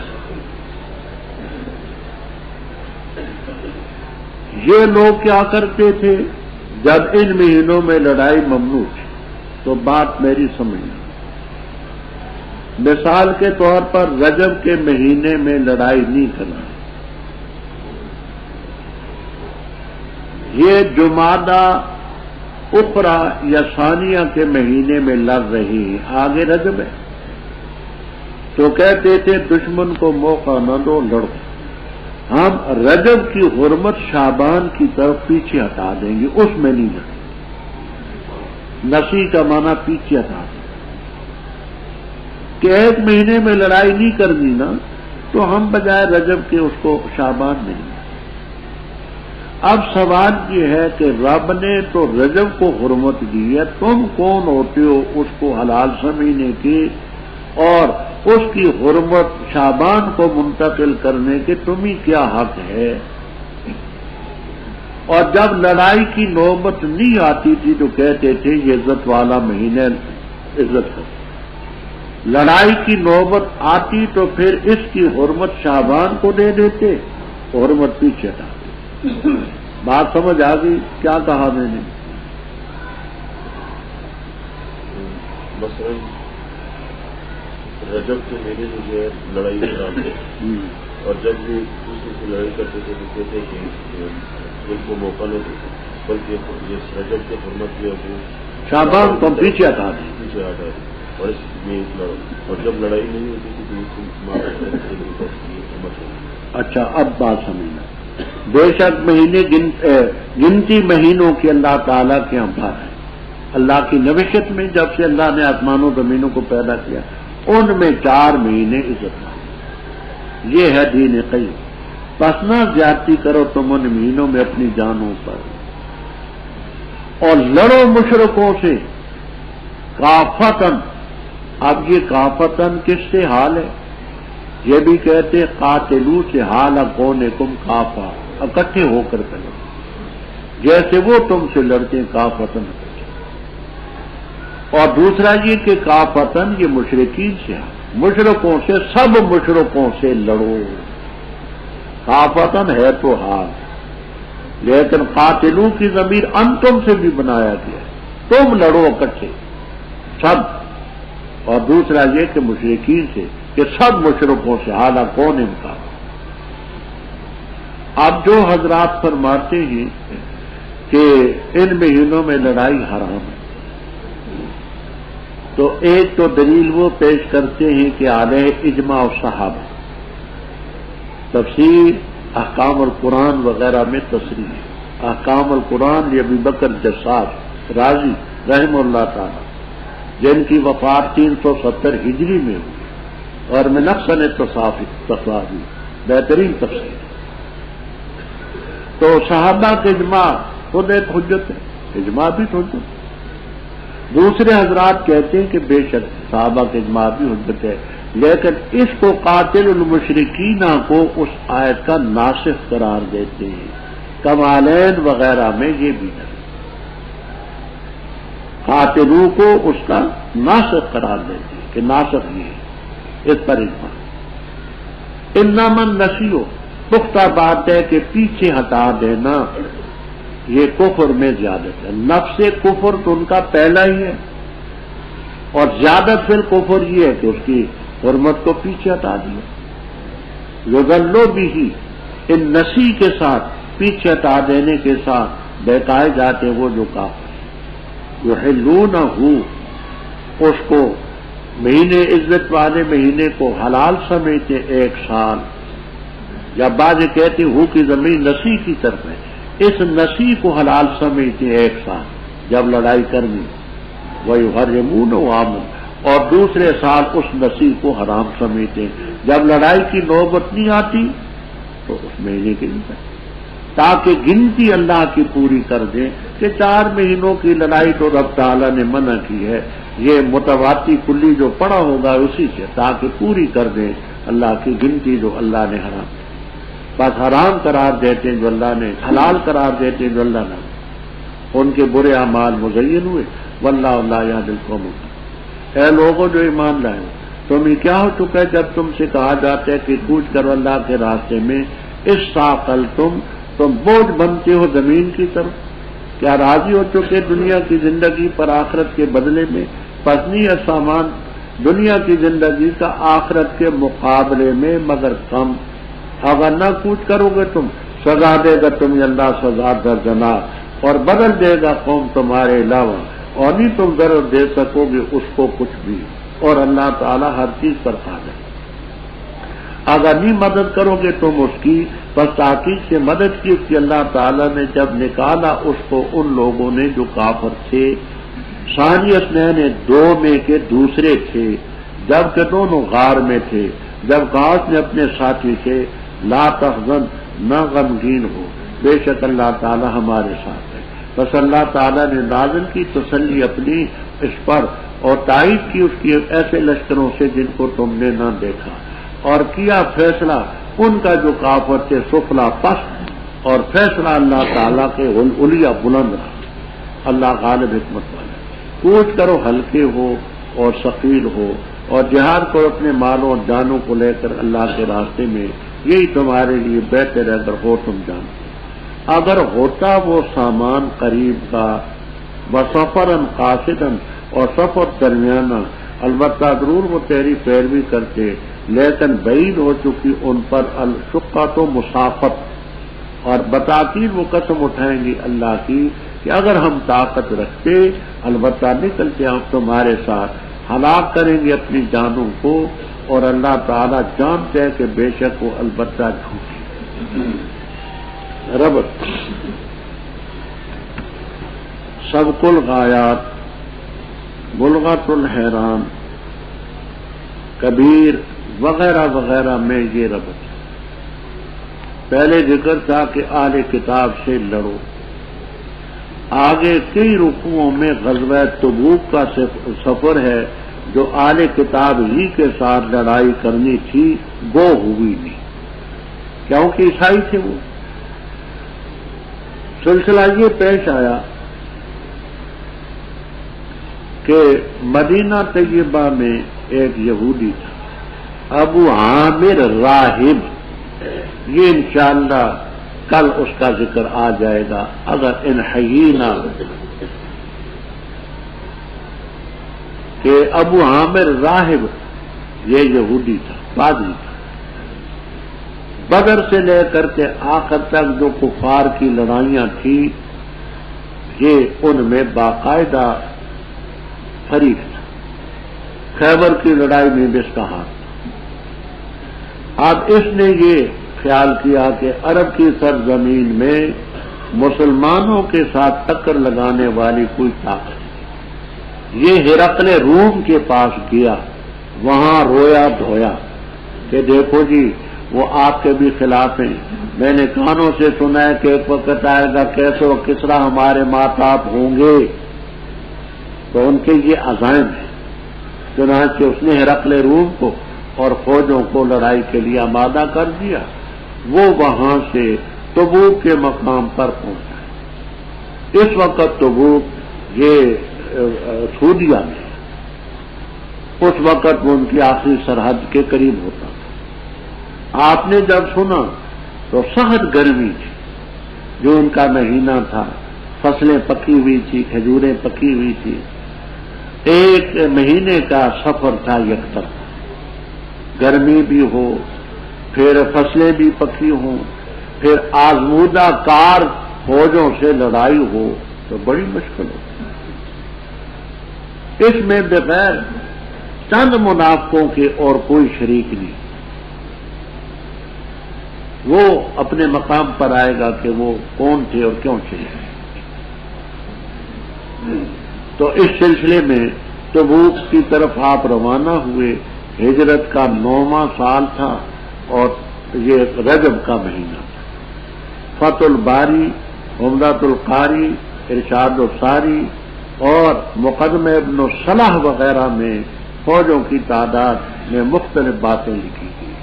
یہ لوگ کیا کرتے تھے جب ان مہینوں میں لڑائی ممنوع تھی؟ تو بات میری سمجھنا. مثال کے طور پر رجب کے مہینے میں لڑائی نہیں کرنا، یہ جمادہ اخرى یا ثانیہ کے مہینے میں لڑ رہی ہیں، آگے رجب ہے، تو کہتے تھے دشمن کو موقع نہ دو، لڑو۔ ہم رجب کی حرمت شعبان کی طرف پیچھے ہٹا دیں گے، اس میں نہیں لڑیں۔ نسی کا معنی پیچھے ہٹا دیں کہ ایک مہینے میں لڑائی نہیں کرنی نا، تو ہم بجائے رجب کے اس کو شعبان میں نہیں۔ اب سوال یہ ہے کہ رب نے تو رجب کو حرمت دی ہے، تم کون ہوتے ہو اس کو حلال سمجھنے کی اور اس کی حرمت شعبان کو منتقل کرنے کے؟ تمہیں کیا حق ہے؟ اور جب لڑائی کی نوبت نہیں آتی تھی تو کہتے تھے یہ عزت والا مہینہ، عزت کرو۔ لڑائی کی نوبت آتی تو پھر اس کی حرمت شعبان کو دے دیتے، حرمت پیچھے ہٹا۔ بات سمجھ آ گئی کیا کہا میں نے؟
مثلا رجب کے مہینے میں جو ہے لڑائی حرام ہے، اور جب بھی دوسرے سے لڑائی کرتے تھے تو کہتے کہ ان کو موقع نہ دے، بلکہ یہ رجب کی حرمت جو ہے وہ
شعبان کو پیچھے ہٹا دیں،
پیچھے ہٹا دے، اور اس میں لڑو، اور جب لڑائی نہیں ہوتی تھی تو اس کو معاف کرنے کی حرمت ہے۔
اچھا اب بات سمجھنا، بے شک مہینے گنتی مہینوں کی اللہ تعالیٰ کے ہم پر ہے۔ اللہ کی نوشت میں جب سے اللہ نے آسمانوں زمینوں کو پیدا کیا ان میں 4 مہینے عزت مند، یہ ہے دین قیم۔ بس نہ زیادتی کرو تم ان مہینوں میں اپنی جانوں پر، اور لڑو مشرکوں سے کافتن۔ اب یہ کافتن کس سے حال ہے؟ یہ بھی کہتے قاتلو سے حال کونکم کافا، اکٹھے ہو کر کرو، جیسے وہ تم سے لڑتے ہیں کافتن۔ اور دوسرا یہ کہ کافتن یہ مشرکین سے حال، مشرکوں سے، سب مشرکوں سے لڑو۔ کافتن ہے تو حال، لیکن قاتلو کی ضمیر انتم سے بھی بنایا گیا، تم لڑو اکٹھے سب۔ اور دوسرا یہ کہ مشرکین سے، کہ سب مشرکوں سے، حالہ کون انکار۔ اب جو حضرات فرماتے ہیں کہ ان مہینوں میں لڑائی حرام ہے، تو ایک تو دلیل وہ پیش کرتے ہیں کہ علیہ اجماع صحابہ، تفسیر احکام القرآن وغیرہ میں تصریح ہے۔ احکام القرآن یہ ابی بکر جساس رازی رحمہ اللہ تعالی، جن کی وفات 370 ہجری میں ہوئی، اور میں نقصن تصافی بہترین تفسیر۔ تو صحابہ کے اجماع خود ایک حجت ہے، اجماع بھی حجت۔ دوسرے حضرات کہتے ہیں کہ بے شک صحابہ کے اجماع بھی حجت ہے، لیکن اس کو قاتل المشرکین کو اس آیت کا ناسخ قرار دیتے ہیں۔ کمالین وغیرہ میں یہ بھی ہے، قاتلو کو اس کا ناسخ قرار دیتے ہیں کہ ناسخ یہ ہے، اس پر اجماع۔ انما النسیء، پختہ بات ہے کہ پیچھے ہٹا دینا یہ کفر میں زیادت ہے۔ نفس کفر تو ان کا پہلا ہی ہے، اور زیادت فی الکفر یہ ہے کہ اس کی حرمت کو پیچھے ہٹا دیا۔ یضلوا به، ان نسی کے ساتھ، پیچھے ہٹا دینے کے ساتھ بہکائے جاتے وہ جو کافر، یحلونہ، اس کو مہینے عزت والے مہینے کو حلال سمجھتے 1 سال، یا بعض کہتے ہو کی زمین نسی کی طرف ہے، اس نسی کو حلال سمجھتے 1 سال جب لڑائی کرنی، وَيُحَرِّمُونَ عَامًا، اور دوسرے سال اس نسی کو حرام سمجھتے جب لڑائی کی نوبت نہیں آتی تو اس مہینے کے لیے، تاکہ گنتی اللہ کی پوری کر دیں کہ 4 مہینوں کی لڑائی تو رب تعالیٰ نے منع کی ہے، یہ متواتی کلی جو پڑا ہوگا اسی سے، تاکہ پوری کر دیں اللہ کی گنتی جو اللہ نے حرام، بس حرام قرار دیتے ہیں جو اللہ نے، حلال قرار دیتے ہیں جو اللہ نے، ان کے برے اعمال مزین ہوئے۔ واللہ لا یہدی القوم الظالمین۔ اے لوگوں جو ایمان لائے، تمہیں کیا ہو چکا ہے جب تم سے کہا جاتا ہے کہ کوچ کرو اللہ کے راستے میں، اس ساقل تم بوجھ بنتے ہو زمین کی طرف، کیا راضی ہو چکے دنیا کی زندگی پر آخرت کے بدلے میں؟ پس نہیں ہے سامان دنیا کی زندگی کا آخرت کے مقابلے میں مگر کم۔ اگر نہ کوچ کرو گے تم سزا دے گا تمہیں اللہ سزا دردناک، اور بدل دے گا قوم تمہارے علاوہ، اور نہیں تم ضرور دے سکو گے اس کو کچھ بھی، اور اللہ تعالیٰ ہر چیز پر قادر ہے۔ اگر نہیں مدد کرو گے تم اس کی، بس تحقیق سے مدد کی اس کی اللہ تعالیٰ نے جب نکالا اس کو ان لوگوں نے جو کافر تھے، ثانی اثنین دو میں کے دوسرے تھے، جبکہ دونوں غار میں تھے، جب غوث نے اپنے ساتھی سے لا تحزن، نہ غمگین ہو، بے شک اللہ تعالیٰ ہمارے ساتھ ہے۔ بس اللہ تعالیٰ نے نازل کی تسلی اپنی اس پر، اور تائید کی اس کی ایسے لشکروں سے جن کو تم نے نہ دیکھا، اور کیا فیصلہ ان کا جو کافر تھے سفلا پست، اور فیصلہ اللہ تعالیٰ کے علیا بلند رہا۔ اللہ غالب حکمت والا، کوچ کرو ہلکے ہو اور ثقیل ہو، اور جہاد کو اپنے مالوں اور جانوں کو لے کر اللہ کے راستے میں، یہی تمہارے لیے بہتر ہے اگر ہو تم جانتے۔ اگر ہوتا وہ سامان قریب کا، وسفرن قاصدن، اور سفر درمیانہ، البتہ ضرور وہ تیری پیروی کرتے، لیکن بعید ہو چکی ان پر الشقۃ و مسافت، اور بتاتی وہ قسم اٹھائیں گی اللہ کی کہ اگر ہم طاقت رکھتے البتہ نکلتے ہم تمہارے ساتھ، ہلاک کریں گے اپنی جانوں کو، اور اللہ تعالیٰ جانتے ہیں کہ بے شک وہ البتہ جھوٹے۔ ربط سبق الغایات، بلغت الحیران، کبیر وغیرہ وغیرہ میں یہ ربط ہے۔ پہلے ذکر تھا کہ اہل کتاب سے لڑو، آگے کئی رکوعوں میں غزوہ تبوک کا سفر ہے جو اہل کتاب ہی کے ساتھ لڑائی کرنی تھی، وہ ہوئی نہیں کیونکہ عیسائی تھے وہ۔ سلسلہ یہ پیش آیا کہ مدینہ طیبہ میں ایک یہودی تھا ابو عامر راہب، یہ انشاءاللہ کل اس کا ذکر آ جائے گا اگر انحیینا، کہ ابو عامر راہب یہ یہودی تھا، پادری تھا۔ بدر سے لے کر کے آخر تک جو کفار کی لڑائیاں تھیں یہ ان میں باقاعدہ فریق تھا۔ خیبر کی لڑائی میں بھی اس کا ہاتھ تھا۔ اب اس نے یہ خیال کیا کہ عرب کی سرزمین میں مسلمانوں کے ساتھ ٹکر لگانے والی کوئی طاقت نہیں۔ یہ ہرقل روم کے پاس گیا، وہاں رویا دھویا کہ دیکھو جی وہ آپ کے بھی خلاف ہیں، میں نے کانوں سے سنا ہے کہ ایک وقت آئے گا کیسر و کسرا ہمارے ماتاب ہوں گے، تو ان کے یہ عزائم ہیں۔ چنانچہ اس نے ہرقل روم کو اور فوجوں کو لڑائی کے لیے آمادہ کر دیا۔ وہ وہاں سے تبوک کے مقام پر پہنچا۔ اس وقت تبوک یہ سعودیہ میں، اس وقت وہ ان کی آخری سرحد کے قریب ہوتا تھا۔ آپ نے جب سنا تو سخت گرمی تھی، جو ان کا مہینہ تھا، فصلیں پکی ہوئی تھی، کھجوریں پکی ہوئی تھی، ایک مہینے کا سفر تھا یکسر، گرمی بھی ہو، پھر فصلیں بھی پکی ہوں، پھر آزمودہ کار فوجوں سے لڑائی ہو تو بڑی مشکل ہوتی۔ اس میں بغیر چند منافقوں کے اور کوئی شریک نہیں۔ وہ اپنے مقام پر آئے گا کہ وہ کون تھے اور کیوں تھے۔ تو اس سلسلے میں تبوک کی طرف آپ روانہ ہوئے۔ ہجرت کا 9واں سال تھا اور یہ رجب کا مہینہ تھا۔ فتح الباری، عمدۃ القاری، ارشاد الساری اور مقدمہ ابن الصلاح وغیرہ میں فوجوں کی تعداد میں مختلف باتیں لکھی گئی،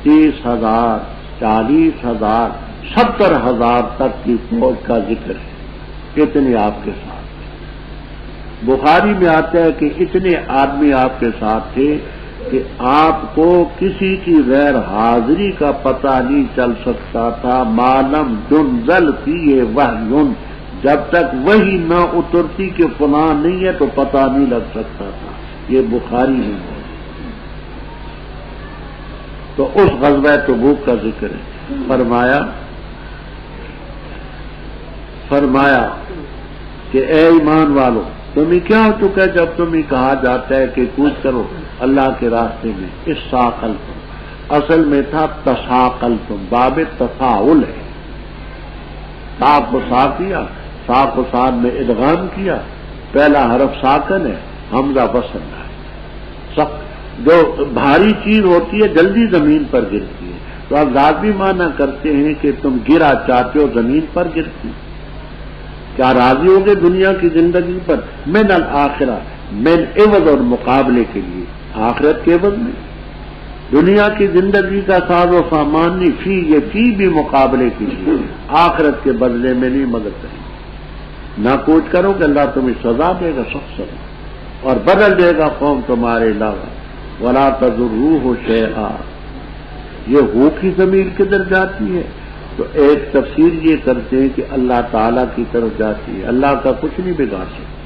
30,000، 40,000، 70,000 تک کی فوج کا ذکر ہے۔ اتنے آپ کے ساتھ بخاری میں آتا ہے کہ اتنے آدمی آپ کے ساتھ تھے کہ آپ کو کسی کی غیر حاضری کا پتہ نہیں چل سکتا تھا، معلوم جنزل فیہ وحی، جب تک وہی نہ اترتی کہ فلاں نہیں ہے تو پتہ نہیں لگ سکتا تھا۔ یہ بخاری میں ہے۔ تو اس غزوہ تبوک کا ذکر ہے۔ فرمایا فرمایا کہ اے ایمان والو تمہیں کیا ہو چکا ہے جب تمہیں کہا جاتا ہے کہ کوچ کرو اللہ کے راستے میں؟ اساقل تم اصل میں تھا تساقل تم، باب تفاعل ہے، ساق و سا کیا، ساق و ساد میں ادغام کیا، پہلا حرف ساکن ہے، حمزہ وصل ہے، سخت جو بھاری چیز ہوتی ہے جلدی زمین پر گرتی ہے، تو آپ ذاتی معنی کرتے ہیں کہ تم گرا چاہتے ہو زمین پر گرتی، کیا راضی ہوگے دنیا کی زندگی پر؟ من الآخرہ، من عوض اور مقابلے کے لیے، آخرت کے عوض میں دنیا کی زندگی کا ساز و سامان نہیں، فی یہ فی بھی مقابلے کے لیے، آخرت کے بدلے میں نہیں مدد کریں نہ کوچ کرو کہ اللہ تمہیں سزا دے گا سخت سزا اور بدل دے گا قوم تمہارے علاوہ، ولا تضروہ شیئا، یہ ہو کی ضمیر کدھر جاتی ہے؟ تو ایک تفسیر یہ کرتے ہیں کہ اللہ تعالیٰ کی طرف جاتی ہے، اللہ کا کچھ نہیں بگاڑ سکتا۔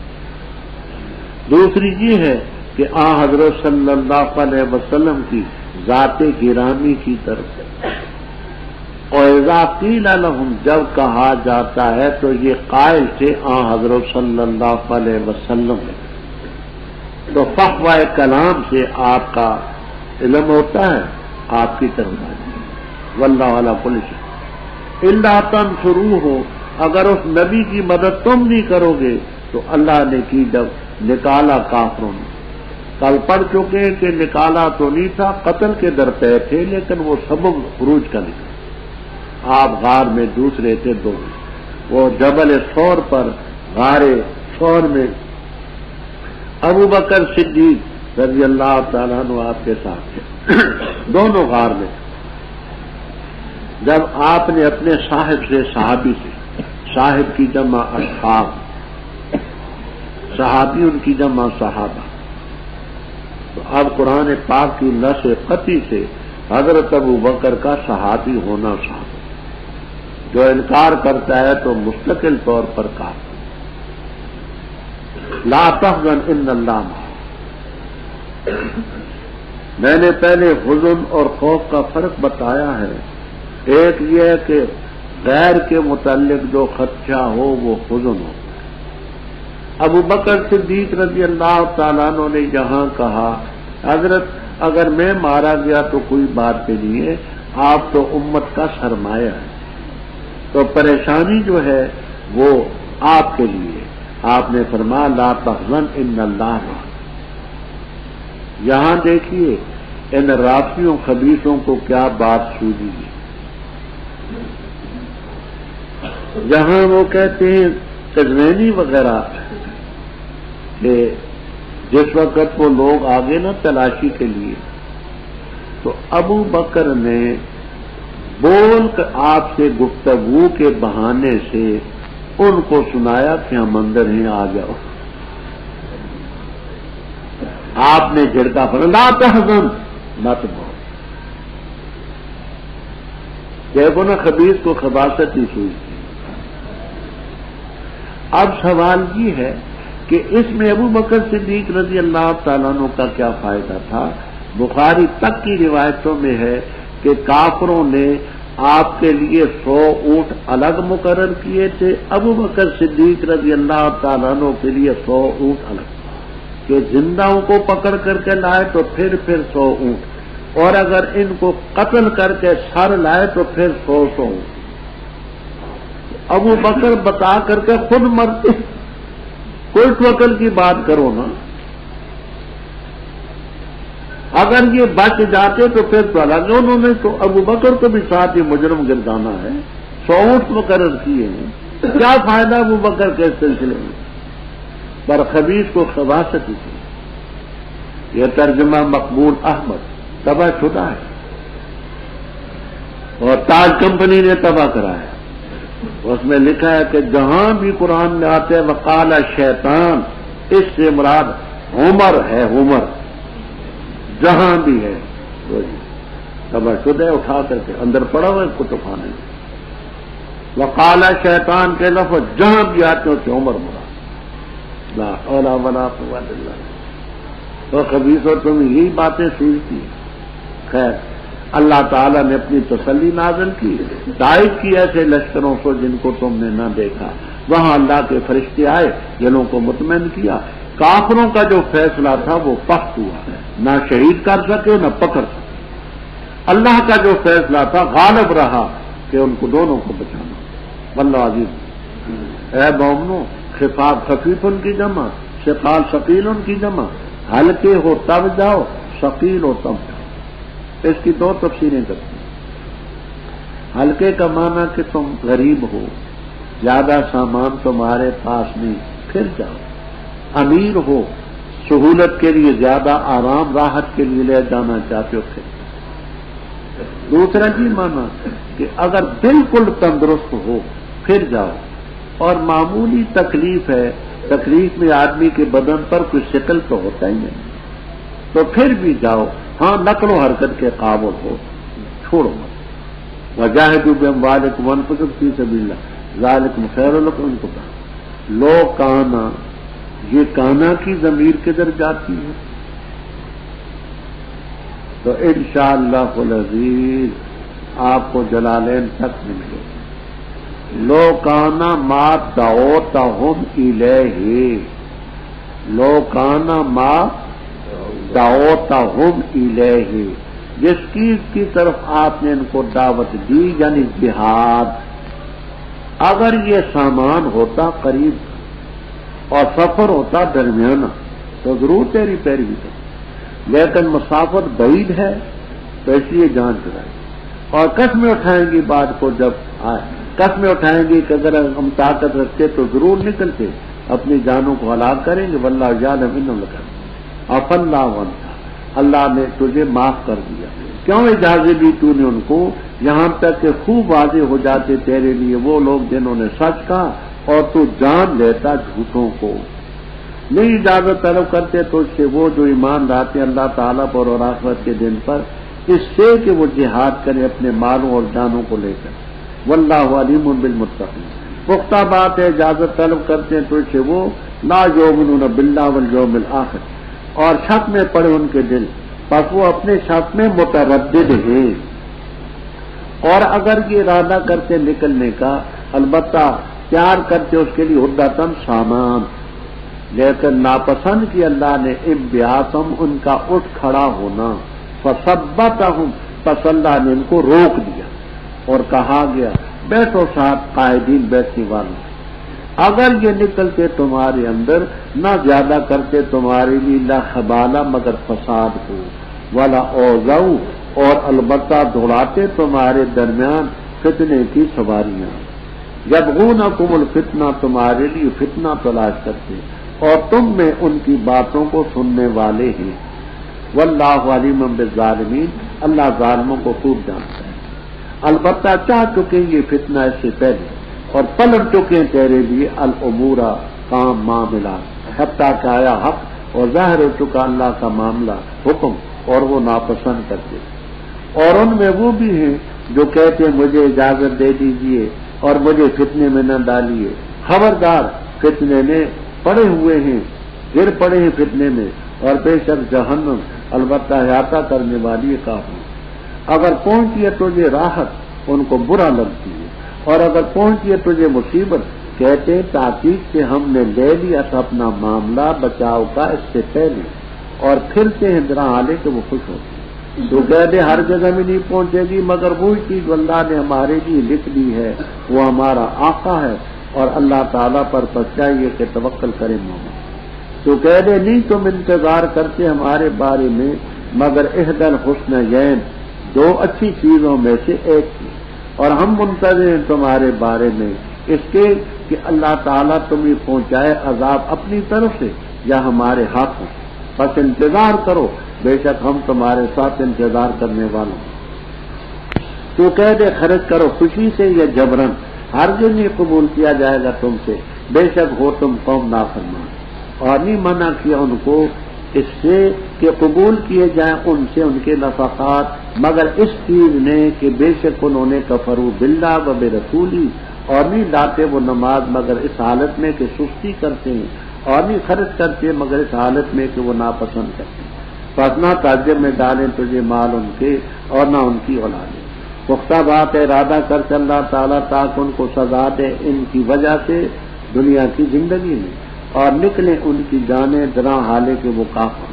دوسری یہ ہے کہ حضرت صلی اللہ علیہ وسلم کی ذات گرامی کی طرف ہے، اور اذا قیل لہم جب کہا جاتا ہے تو یہ قائل تھے حضرت صلی اللہ علیہ وسلم ہے، تو فحوہ کلام سے آپ کا علم ہوتا ہے، آپ کی طرف آتی ہے، واللہ علی کل شیء الا تنصروہ، اگر اس نبی کی مدد تم نہیں کرو گے تو اللہ نے کی جب نکالا کافروں نے، کل پڑھ چکے کہ نکالا تو نہیں تھا، قتل کے در پہ تھے، لیکن وہ سبب خروج کا نکلا، آپ غار میں دوسرے تھے دو، وہ جبل ثور پر غار ثور میں ابو بکر صدیق رضی اللہ تعالیٰ عنہ آپ کے ساتھ تھے، دونوں غار میں، جب آپ نے اپنے صاحب سے، صحابی سے، صاحب کی جمع اصحاب، صحابی ان کی جمع صحابہ، تو اب قرآن پاک کی نص قطعی سے حضرت ابو بکر کا صحابی ہونا صاحب، جو انکار کرتا ہے تو مستقل طور پر کافر۔ لا تحزن ان اللہ معنا، میں نے پہلے حزن اور خوف کا فرق بتایا ہے، ایک یہ ہے کہ غیر کے متعلق جو خدشہ ہو وہ حزن ہو۔ ابو بکر صدیق رضی اللہ تعالیٰ عنہ نے یہاں کہا حضرت اگر میں مارا گیا تو کوئی بات نہیں ہے، آپ تو امت کا سرمایہ ہے، تو پریشانی جو ہے وہ آپ کے لیے، آپ نے فرمایا لا تحزن ان اللہ معنا۔ یہاں دیکھیے ان رافیوں خبیثوں کو کیا بات سوجی ہے، جہاں وہ کہتے ہیں قزوینی وغیرہ کہ جس وقت وہ لوگ آگے نا تلاشی کے لیے، تو ابو بکر نے بول کر آپ سے گفتگو کے بہانے سے ان کو سنایا کہ ہم اندر ہیں، آ جاؤ۔ آپ نے جھڑکا فرمایا لا تحزن مت بہو، دیکھو نا خبیث کو خباثت ہی سوچتی۔ اب سوال یہ ہے کہ اس میں ابو بکر صدیق رضی اللہ تعالیٰ عنہ کا کیا فائدہ تھا؟ بخاری تک کی روایتوں میں ہے کہ کافروں نے آپ کے لیے 100 اونٹ الگ مقرر کیے تھے، ابو بکر صدیق رضی اللہ تعالیٰ عنہ کے لیے 100 اونٹ الگ، کہ زندہوں کو پکڑ کر کے لائے تو پھر 100 اونٹ، اور اگر ان کو قتل کر کے سر لائے تو پھر 100 اونٹ۔ ابو بکر بتا کر کے خود مرتے، کوئی وکل کی بات کرو نا، اگر یہ بچ جاتے تو پھر تو الگ، انہوں نے تو ابو بکر کو بھی ساتھ ہی مجرم گردانا ہے، 100 اونٹ مقرر کیے ہیں، کیا فائدہ ابو بکر کے سلسلے میں؟ پر خبیث کو خباثت ہی تھی۔ یہ ترجمہ مقبول احمد تباہ شدہ ہے اور تاج کمپنی نے تباہ کرایا، اس میں لکھا ہے کہ جہاں بھی قرآن میں آتے ہیں وقال شیطان، اس سے مراد عمر ہے، عمر جہاں بھی ہے تباہ شدہ اٹھا کر کے اندر پڑا ہوا اس کو خانے میں، وقال شیطان کے لفظ جہاں بھی آتے ہیں کہ عمر مراد، لا حول ولا قوت الا باللہ۔ تو خبیث اور تم یہی باتیں سوچتی ہیں۔ خیر اللہ تعالیٰ نے اپنی تسلی نازل کی، تائید کی ایسے لشکروں کو جن کو تم نے نہ دیکھا، وہاں اللہ کے فرشتے آئے، دلوں کو مطمئن کیا۔ کافروں کا جو فیصلہ تھا وہ پخت ہوا، نہ شہید کر سکے نہ پکڑ سکے۔ اللہ کا جو فیصلہ تھا غالب رہا کہ ان کو دونوں کو بچانا۔ واللہ عزیز۔ اے مومنو، خفاف خفیف ان کی جمع، ثقال ثقیل ان کی جمع، ہلکے ہو تب جاؤ، ثقیل ہو تب جاؤ۔ اس کی دو تفسیریں کرتے ہیں۔ ہلکے کا معنی کہ تم غریب ہو، زیادہ سامان تمہارے پاس نہیں، پھر جاؤ۔ امیر ہو، سہولت کے لیے زیادہ آرام راحت کے لیے لے جانا چاہتے ہو، پھر دوسرا جی مانا کہ اگر بالکل تندرست ہو پھر جاؤ، اور معمولی تکلیف ہے، تکلیف میں آدمی کے بدن پر کوئی شکل تو ہوتا ہی نہیں، تو پھر بھی جاؤ۔ ہاں نقل و حرکت کے قابل ہو، چھوڑو مت۔ وجاہدوا باموالکم وانفسکم فی سبیل اللہ ذالکم خیر لکم ان کنتم۔ لو کانا، یہ کانا کی ضمیر کدھر جاتی ہے؟ تو انشاءاللہ العزیز آپ کو جلالین تک ملے۔ لو کانا ما دعوتہم الیہ، لو کانا ما دعوتہم الیہ، جس چیز کی طرف آپ نے ان کو دعوت دی، یعنی جہاد، اگر یہ سامان ہوتا قریب اور سفر ہوتا درمیانہ تو ضرور تیری پیروی کرتی، لیکن مسافت بعید ہے تو اس لیے جان چڑھائی، اور قسمیں اٹھائیں گی بات کو جب آئے، قسمیں اٹھائیں گی کہ اگر ہم طاقت رکھتے تو ضرور نکلتے، اپنی جانوں کو ہلاک کریں گے۔ واللہ یعلم انہم لکاذبون، عفا اللہ عنک، اللہ نے تجھے معاف کر دیا۔ کیوں اجازت دی تو نے ان کو؟ یہاں تک کہ خوب واضح ہو جاتے تیرے لیے وہ لوگ جنہوں نے سچ کہا، اور تو جان لیتا جھوٹوں کو۔ نہیں اجازت طلب کرتے تو اس سے وہ جو ایمان لاتے اللہ تعالیٰ پر اور آخرت کے دن پر، اس سے کہ وہ جہاد کریں اپنے مالوں اور جانوں کو لے کر۔ واللہ علیم بالمتقین، پختہ بات ہے اجازت طلب کرتے ہیں تو اس سے وہ لا یؤمنون باللہ والیوم الآخر، اور شک میں پڑے ان کے دل، پس وہ اپنے شک میں متردد ہیں۔ اور اگر یہ ارادہ کرتے نکلنے کا، البتہ تیار کرتے اس کے لیے عدتاً سامان، لیکن ناپسند کی اللہ نے انبیاءہم، ان کا اٹھ کھڑا ہونا، فثبتہم، پس اللہ نے ان کو روک دیا اور کہا گیا بیٹھو ساتھ قائدین بیٹھنے والوں۔ اگر یہ نکلتے تمہارے اندر، نہ زیادہ کرتے تمہارے لیے لا خبالہ مگر فساد ہو، ولا اوزعوا، اور البتہ دوڑاتے تمہارے درمیان فتنے کی سواریاں، یبغونکم الفتنہ، تمہارے لیے فتنہ تلاش کرتے، اور تم میں ان کی باتوں کو سننے والے ہیں۔ واللہ علیم بالظالمین، اللہ ظالموں کو خوب جانتا ہے۔ البتہ چاہ چکے یہ فتنہ اس سے پہلے، اور پلٹ چکے ہیں تیرے لیے الامور، کام معاملات، حتیٰ کہ آیا حق اور ظاہر ہو چکا اللہ کا معاملہ، حکم، اور وہ ناپسند کرتے۔ اور ان میں وہ بھی ہیں جو کہتے ہیں مجھے اجازت دے دیجئے اور مجھے فتنے میں نہ ڈالیے، خبردار فتنے میں پڑے ہوئے ہیں، گر پڑے ہیں فتنے میں، اور بے شک جہنم البتہ احاطہ کرنے والی کافی۔ اگر پہنچی ہے تجھے راحت ان کو برا لگتی ہے، اور اگر پہنچی ہے تجھے مصیبت کہتے تاکید سے ہم نے لے لیا تھا اپنا معاملہ بچاؤ کا اس سے پہلے، اور پھرتے ہیں درا حالے کہ وہ خوش ہوتے ہیں۔ تو کہہ دے ہر جگہ میں نہیں پہنچے گی، مگر وہی چیز اللہ نے ہمارے لیے لکھ دی ہے، وہ ہمارا آقا ہے، اور اللہ تعالیٰ پر چاہیے کہ توکل کرے مومن۔ تو کہہ دے نہیں تم انتظار کرتے ہمارے بارے میں مگر احدى الحسنیین، دو اچھی چیزوں میں سے ایک کی، اور ہم منتظر ہیں تمہارے بارے میں اس کے کہ اللہ تعالیٰ تمہیں پہنچائے عذاب اپنی طرف سے یا ہمارے ہاتھوں، بس انتظار کرو، بے شک ہم تمہارے ساتھ انتظار کرنے والوں۔ تو کہہ دے خرچ کرو خوشی سے یا جبرن، ہرگز نہیں قبول کیا جائے گا تم سے، بے شک ہو تم قوم نافرمان۔ اور نہیں منع کیا ان کو اس سے کہ قبول کیے جائیں ان سے ان کے نفقات، مگر اس چیز نے کہ بے شک انہوں نے کفروا باللہ و برسولی، اور نہیں لاتے وہ نماز مگر اس حالت میں کہ سستی کرتے ہیں، اور نہیں خرچ کرتے مگر اس حالت میں کہ وہ ناپسند کرتے ہیں۔ پس نہ تعجب میں ڈالیں تجھے مال ان کے اور نہ ان کی اولادیں۔ پختہ بات ہے ارادہ کر کے اللہ تعالیٰ تاکہ ان کو سزا دے ان کی وجہ سے دنیا کی زندگی میں، اور نکلیں ان کی جانیں درا حالے کے وہ کافر،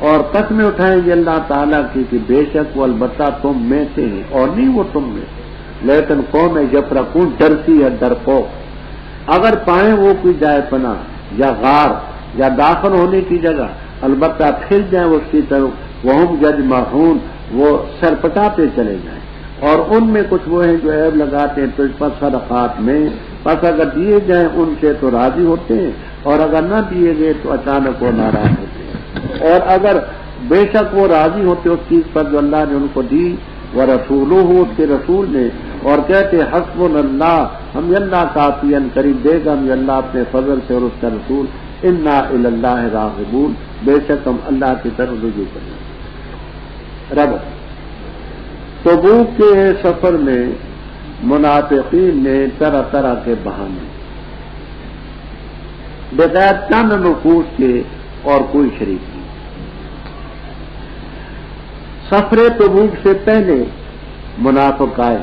اور قسمیں اٹھائیں گے اللہ تعالیٰ کی کہ بے شک وہ البتہ تم میں سے ہیں اور نہیں وہ تم میں سے، لیکن قوم یفرقون ڈرتی ہے ڈرپوک، اگر پائیں وہ کوئی جائے پناہ یا غار یا داخل ہونے کی جگہ البتہ پھر جائیں اس کی طرف، وہم یجمعون وہ سرپٹاتے چلے جائیں، اور ان میں کچھ وہ ہیں جو عیب لگاتے ہیں تو اس پر صدقات میں، بس اگر دیے جائیں ان سے تو راضی ہوتے ہیں، اور اگر نہ دیے گئے تو اچانک وہ ناراض ہوتے ہیں، اور اگر بے شک وہ راضی ہوتے اس چیز پر جو اللہ نے ان کو دی، وہ رسولہ اس کے رسول نے، اور کہتے حسبنا اللہ، ہم اللہ کافی ان قریب دے گا ہم اللہ اپنے فضل سے اور اس کا رسول، انا الی اللہ راغبون، بے شک ہم اللہ کی طرف رجوع کریں گے۔ رب تبوک کے سفر میں منافقین نے طرح طرح کے بہانے بغیر چند نفوس کے اور کوئی شریک نہیں۔ سفر تبوک سے پہلے منافق آئے،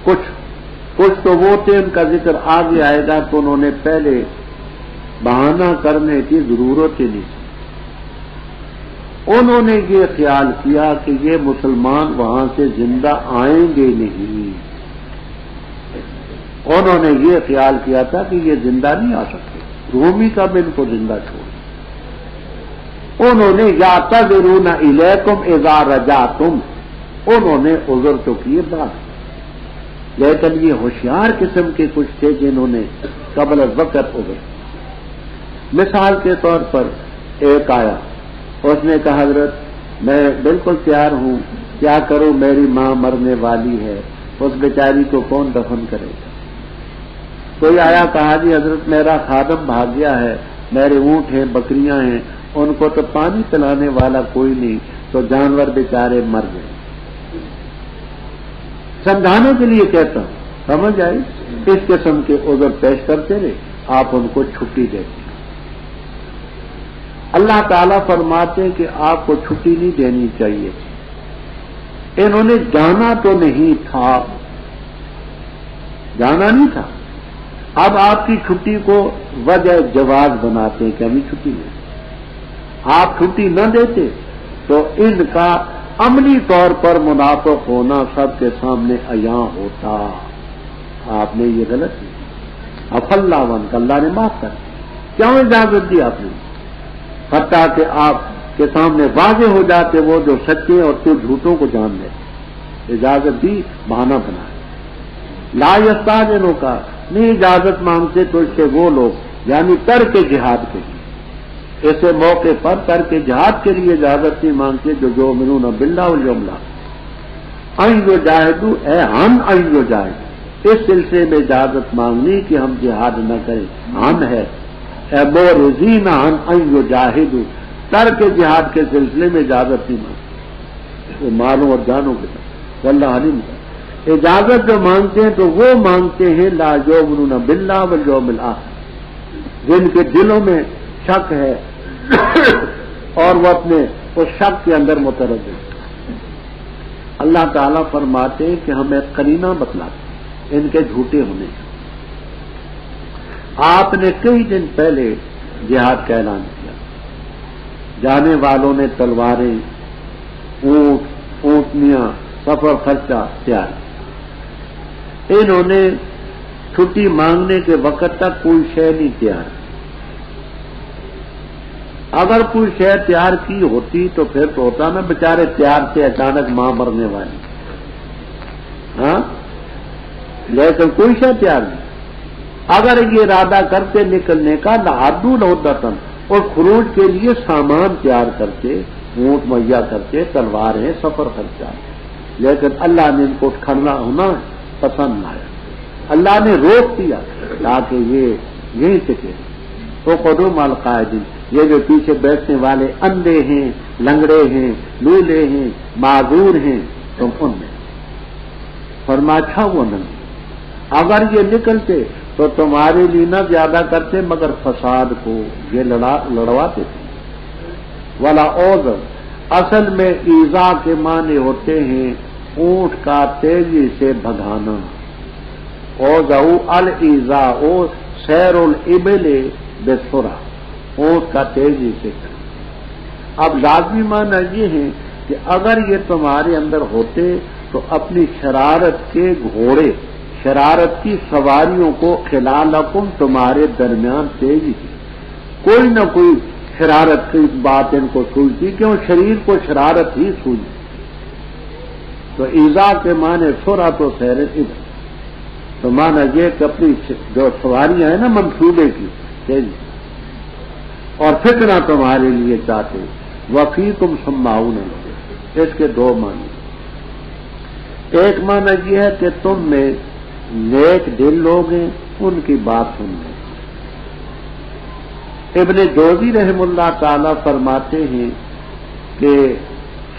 کچھ تو وہ تھے، ان کا ذکر آگے آئے گا، تو انہوں نے پہلے بہانہ کرنے کی ضرورت ہی نہیں، انہوں نے یہ خیال کیا کہ یہ مسلمان وہاں سے زندہ آئیں گے نہیں، انہوں نے یہ خیال کیا تھا کہ یہ زندہ نہیں آ سکتے، رومی کا بھی ان کو زندہ چھوڑ، انہوں نے یعتذرون الیکم اذا رجعتم، انہوں نے عذر تو کیے بات، لیکن یہ ہوشیار قسم کے کچھ تھے جنہوں نے قبل الوقت عذر۔ مثال کے طور پر ایک آیا، اس نے کہا حضرت میں بالکل تیار ہوں، کیا کروں میری ماں مرنے والی ہے، اس بیچاری کو کون دفن کرے گا؟ کوئی آیا کہا جی حضرت میرا خادم بھاگ گیا ہے، میرے اونٹ ہیں بکریاں ہیں، ان کو تو پانی پلانے والا کوئی نہیں، تو جانور بیچارے مر گئے۔ سمجھانے کے لیے کہتا ہوں، سمجھ آئی؟ اس قسم کے عذر پیش کرتے رہے، آپ ان کو چھٹی دیتے۔ اللہ تعالیٰ فرماتے ہیں کہ آپ کو چھٹی نہیں دینی چاہیے، انہوں نے جانا تو نہیں تھا، جانا نہیں تھا، اب آپ کی چھٹی کو وجہ جواز بناتے ہیں کہ ابھی چھٹی نہیں، آپ چھٹی نہ دیتے تو ان کا عملی طور پر منافق ہونا سب کے سامنے عیاں ہوتا، آپ نے یہ غلط کی، اف اللہ ون کا اللہ نے معاف کر، کیوں اجازت دی آپ نے؟ حتیٰ کہ آپ کے سامنے واضح ہو جاتے وہ جو سچے اور تو جھوٹوں کو جان لے، اجازت دی، بہانہ بنایا۔ لا یستاذنوں کا نہیں اجازت مانگتے تو اس سے وہ لوگ یعنی ترک جہاد کے لیے، ایسے موقع پر ترک جہاد کے لیے اجازت نہیں مانگتے جو یؤمنون باللہ والیوم الآخر، ان یجاہدوا اے ہم ان یجاہدوا، اس سلسلے میں اجازت مانگنی کہ ہم جہاد نہ کریں، ہم ہے مورزین عن ان یجاہدوا، ترک جہاد کے سلسلے میں اجازت نہیں مانگتے، وہ مالوں اور جانوں کے ساتھ اللہ علیم کا اجازت جو مانگتے ہیں تو وہ مانگتے ہیں لا یؤمنون باللہ والیوم الآخر، جن کے دلوں میں شک ہے اور وہ اپنے اس شک کے اندر متردد ہے۔ اللہ تعالیٰ فرماتے ہیں کہ ہمیں قرینہ بتلاتے ان کے جھوٹے ہونے کا۔ آپ نے کئی دن پہلے جہاد کا اعلان کیا، جانے والوں نے تلواریں، اونٹ، اونٹنیاں، سفر خرچہ تیار، انہوں نے چھٹی مانگنے کے وقت تک کوئی شے نہیں تیار، اگر کوئی شے تیار کی ہوتی تو پھر تو ہوتا نا بیچارے تیار تھے، اچانک ماں مرنے والی، ہاں، لیکن کوئی شے تیار نہیں۔ اگر یہ ارادہ کرتے نکلنے کا لعدوا لعدۃ، اور خروج کے لیے سامان تیار کرتے، اونٹ مہیا کرتے، تلواریں، سفر خرچہ، لیکن اللہ نے ان کو کھڑنا ہونا پسند نہ آیا، اللہ نے روک دیا تاکہ یہ یہیں ٹکے۔ تو قدوم القاعدین، یہ جو پیچھے بیٹھنے والے اندھے ہیں، لنگڑے ہیں، لولے ہیں، معذور ہیں، تم ان میں فرمایا وہ نہیں، اگر یہ نکلتے تو تمہارے لیے نہ زیادہ کرتے مگر فساد کو یہ لڑواتے تھے۔ ولا اوزر، اصل میں ایذا کے معنی ہوتے ہیں اونٹ کا تیزی سے بھگانا، اوزعوا الایذاء، سیر الابل بسرعہ، اونٹ کا تیزی سے کرنا۔ اب لازمی معنی یہ ہے کہ اگر یہ تمہارے اندر ہوتے تو اپنی شرارت کے گھوڑے، شرارت کی سواریوں کو خلالکم تمہارے درمیان تیزی تھی، کوئی نہ کوئی شرارت کی بات ان کو سوچتی، کیوں شریر کو شرارت ہی سوچتی۔ تو ایذا کے معنی سورہ تو سیر ابل، تو مانا یہ کہ اپنی جو سواریاں ہیں نا منصوبے کی تیزی، اور فتنہ تمہارے لیے چاہتے، وفیکم سماعون لہ، اس کے دو معنی۔ ایک معنی یہ ہے کہ تم میں نیک دل لوگ ہیں، ان کی بات سننے۔ ابن جوزی رحم اللہ تعالی فرماتے ہیں کہ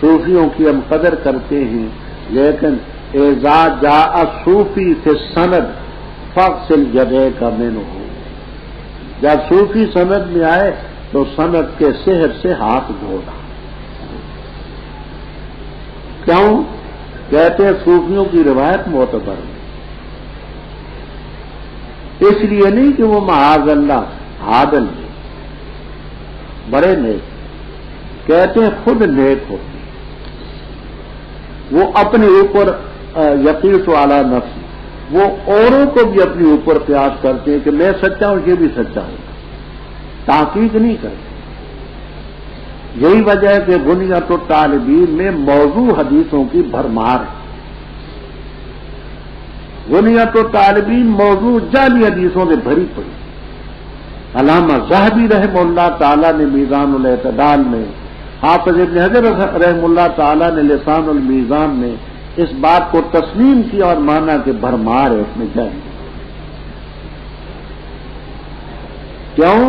صوفیوں کی ہم قدر کرتے ہیں، لیکن اذا جاء صوفی فی السند فاغسل یدیک منہ، جب صوفی سند میں آئے تو سند کے صحت سے ہاتھ دھونا۔ کیوں؟ کہتے ہیں صوفیوں کی روایت معتبر ہے، اس لیے نہیں کہ وہ معاذ اللہ عادل ہیں، بڑے نیک، کہتے ہیں خود نیک ہوتے ہیں، وہ اپنے اوپر یقیس علی نفس، وہ اوروں کو بھی اپنے اوپر قیاس کرتے ہیں کہ میں سچا ہوں، یہ بھی سچا ہوں، تحقیق نہیں کرتے۔ یہی وجہ ہے کہ بنیاد الطالبین میں موضوع حدیثوں کی بھرمار ہے، بنیاد الطالبین موضوع جعلی حدیثوں سے بھری پڑی۔ علامہ ذہبی رحم اللہ تعالیٰ نے میزان الاعتدال میں، حافظ ابن حجر رحم اللہ تعالیٰ نے لسان المیزان میں اس بات کو تسلیم کیا اور مانا کہ بھرمار ہے اس میں جعلی۔ کیوں؟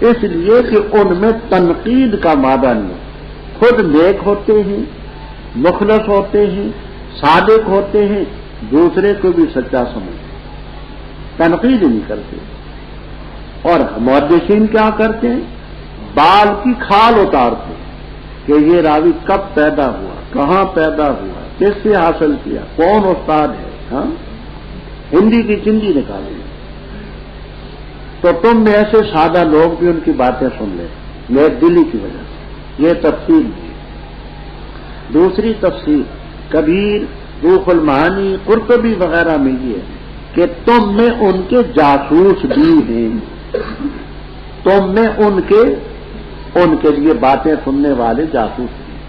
اس لیے کہ ان میں تنقید کا مادہ نہیں، خود نیک ہوتے ہیں، مخلص ہوتے ہیں، صادق ہوتے ہیں، دوسرے کو بھی سچا سمجھتے، تنقید نہیں کرتے۔ اور محدثین کیا کرتے ہیں؟ بال کی کھال اتارتے کہ یہ راوی کب پیدا ہوا، کہاں پیدا ہوا، کس سے حاصل کیا، کون استاد ہے، ہاں ہندی کی چندی نکالیں۔ تو تم میں ایسے سادہ لوگ بھی ان کی باتیں سن لیں، میرے دلی کی وجہ سے، یہ تفصیل ہے۔ دوسری تفصیل کبیر، روح المعانی، قرطبی وغیرہ میں یہ ہے کہ تم میں ان کے جاسوس بھی ہیں، تم میں ان کے لیے باتیں سننے والے جاسوس ہیں،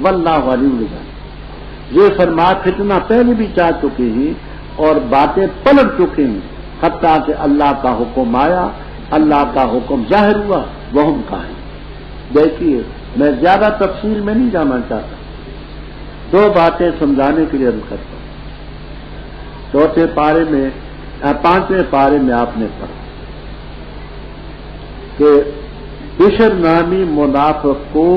واللہ علیم بذلک۔ یہ فرما فتنہ پہلے بھی چاہ چکے ہیں اور باتیں پلٹ چکے ہیں، حتیٰ کہ اللہ کا حکم آیا، اللہ کا حکم ظاہر ہوا، وہ ہم کہیں۔ دیکھیے میں زیادہ تفصیل میں نہیں جانا چاہتا، دو باتیں سمجھانے کے لیے عرض کرتا ہوں۔ چوتھے پارے میں، پانچویں پارے میں آپ نے پڑھا کہ بشر نامی منافق کو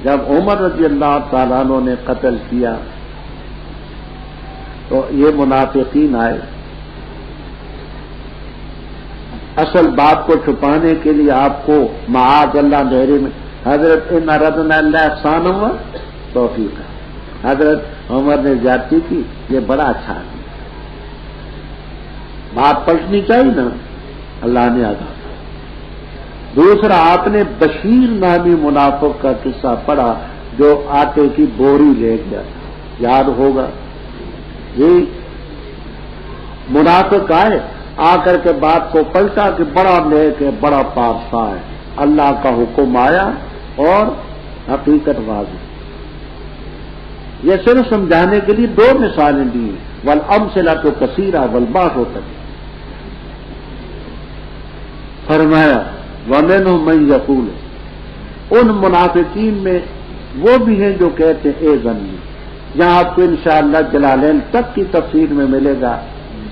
جب عمر رضی اللہ تعالیٰ عنہ نے قتل کیا تو یہ منافقین آئے، اصل بات کو چھپانے کے لیے آپ کو معاذ اللہ دہرے میں حضرت ان اردنا اللہ احسان ہوا توفیق ہے، حضرت عمر نے زیادتی کی، یہ بڑا اچھا آدمی، بات پلٹنی چاہیے نا، اللہ نے آگاہ۔ دوسرا آپ نے بشیر نامی منافق کا قصہ پڑھا جو آٹے کی بوری لے گیا تھا، یاد ہوگا، یہ منافق آئے، آ کر کے بات کو پلٹا کہ بڑا نیک ہے، بڑا پارسا ہے، اللہ کا حکم آیا اور حقیقت واضح۔ یہ صرف سمجھانے کے لیے دو مثالیں دی ہیں، والامثلۃ کثیرہ والباس ہوتا ہے۔ فرمایا وَمِنْهُمْ مَنْ يَقُولُ، ان منافقین میں وہ بھی ہیں جو کہتے ہیں اے ظنی، یہاں آپ کو انشاءاللہ جلالین تک کی تفسیر میں ملے گا،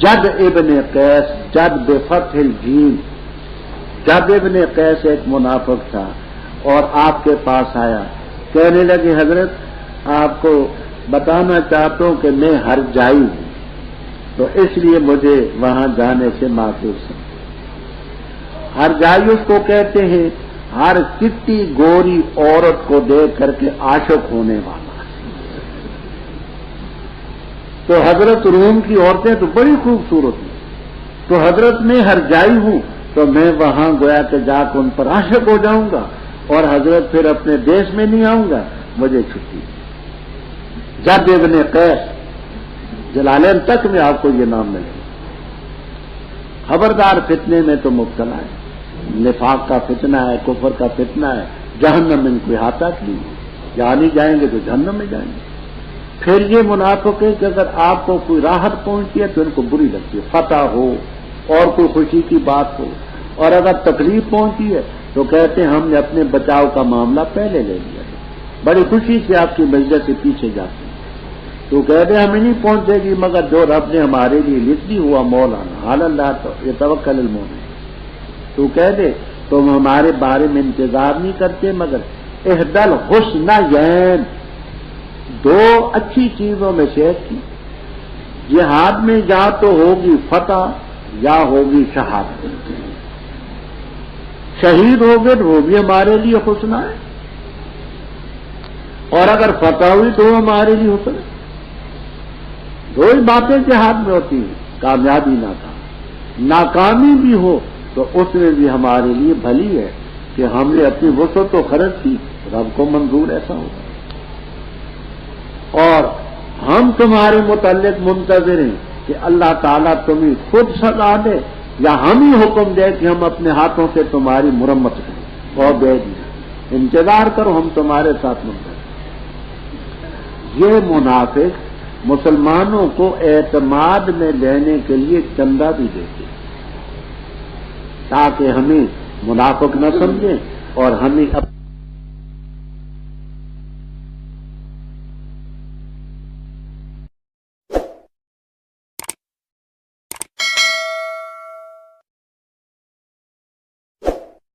جد ابن قیس، جد بفتح الجیم، جد ابن قیس ایک منافق تھا اور آپ کے پاس آیا، کہنے لگے حضرت آپ کو بتانا چاہتا ہوں کہ میں ہر جائی ہوں، تو اس لیے مجھے وہاں جانے سے محفوظ ہے۔ ہر جائی اس کو کہتے ہیں ہر چٹی گوری عورت کو دیکھ کر کے عاشق ہونے والا۔ تو حضرت روم کی عورتیں تو بڑی خوبصورت ہیں، تو حضرت میں ہر جائی ہوں تو میں وہاں گویا کہ جا کے ان پر عاشق ہو جاؤں گا اور حضرت پھر اپنے دیش میں نہیں آؤں گا، مجھے چھٹی۔ جد ابن قیس جلالین تک میں آپ کو یہ نام ملے گا۔ خبردار فتنے میں تو مبتلا ہے، نفاق کا فتنہ ہے، کفر کا فتنہ ہے، جہنم ان کو احاطہ کی، جہاں نہیں جائیں گے تو جہنم میں جائیں گے۔ پھر یہ منافق ہے کہ اگر آپ کو کوئی راحت پہنچتی ہے تو ان کو بری لگتی ہے، فتح ہو اور کوئی خوشی کی بات ہو، اور اگر تکلیف پہنچتی ہے تو کہتے ہیں ہم نے اپنے بچاؤ کا معاملہ پہلے لے لیا، بڑی خوشی سے آپ کی مجلس سے پیچھے جاتے ہیں۔ تو کہتے ہمیں نہیں پہنچے گی مگر جو رب نے ہمارے لیے لکھ دی ہوا مولانا حال اللہ تو یہ توکل المومن، تو کہہ دے تم ہمارے بارے میں انتظار نہیں کرتے مگر احدل حسنین، دو اچھی چیزوں میں سے ایک کی، جہاد میں یا تو ہوگی فتح یا ہوگی شہادت، شہید ہو گئے تو وہ بھی ہمارے لیے حسن ہے، اور اگر فتح ہوئی تو ہمارے لیے حسن ہے۔ دو ہی باتیں جہاد میں ہوتی ہیں، کامیابی ناکام، ناکامی بھی ہو تو اس میں بھی ہمارے لیے بھلی ہے کہ ہم نے اپنی وسعت و خرچ کی، رب کو منظور ایسا ہوگا، اور ہم تمہارے متعلق منتظر ہیں کہ اللہ تعالیٰ تمہیں خود سزا دے یا ہم ہی حکم دے کہ ہم اپنے ہاتھوں سے تمہاری مرمت کریں اور دے دیں، انتظار کرو ہم تمہارے ساتھ منتظر۔ یہ منافق مسلمانوں کو اعتماد میں لینے کے لیے چندہ بھی دیتے تاکہ ہمیں منافق نہ سمجھیں اور ہمیں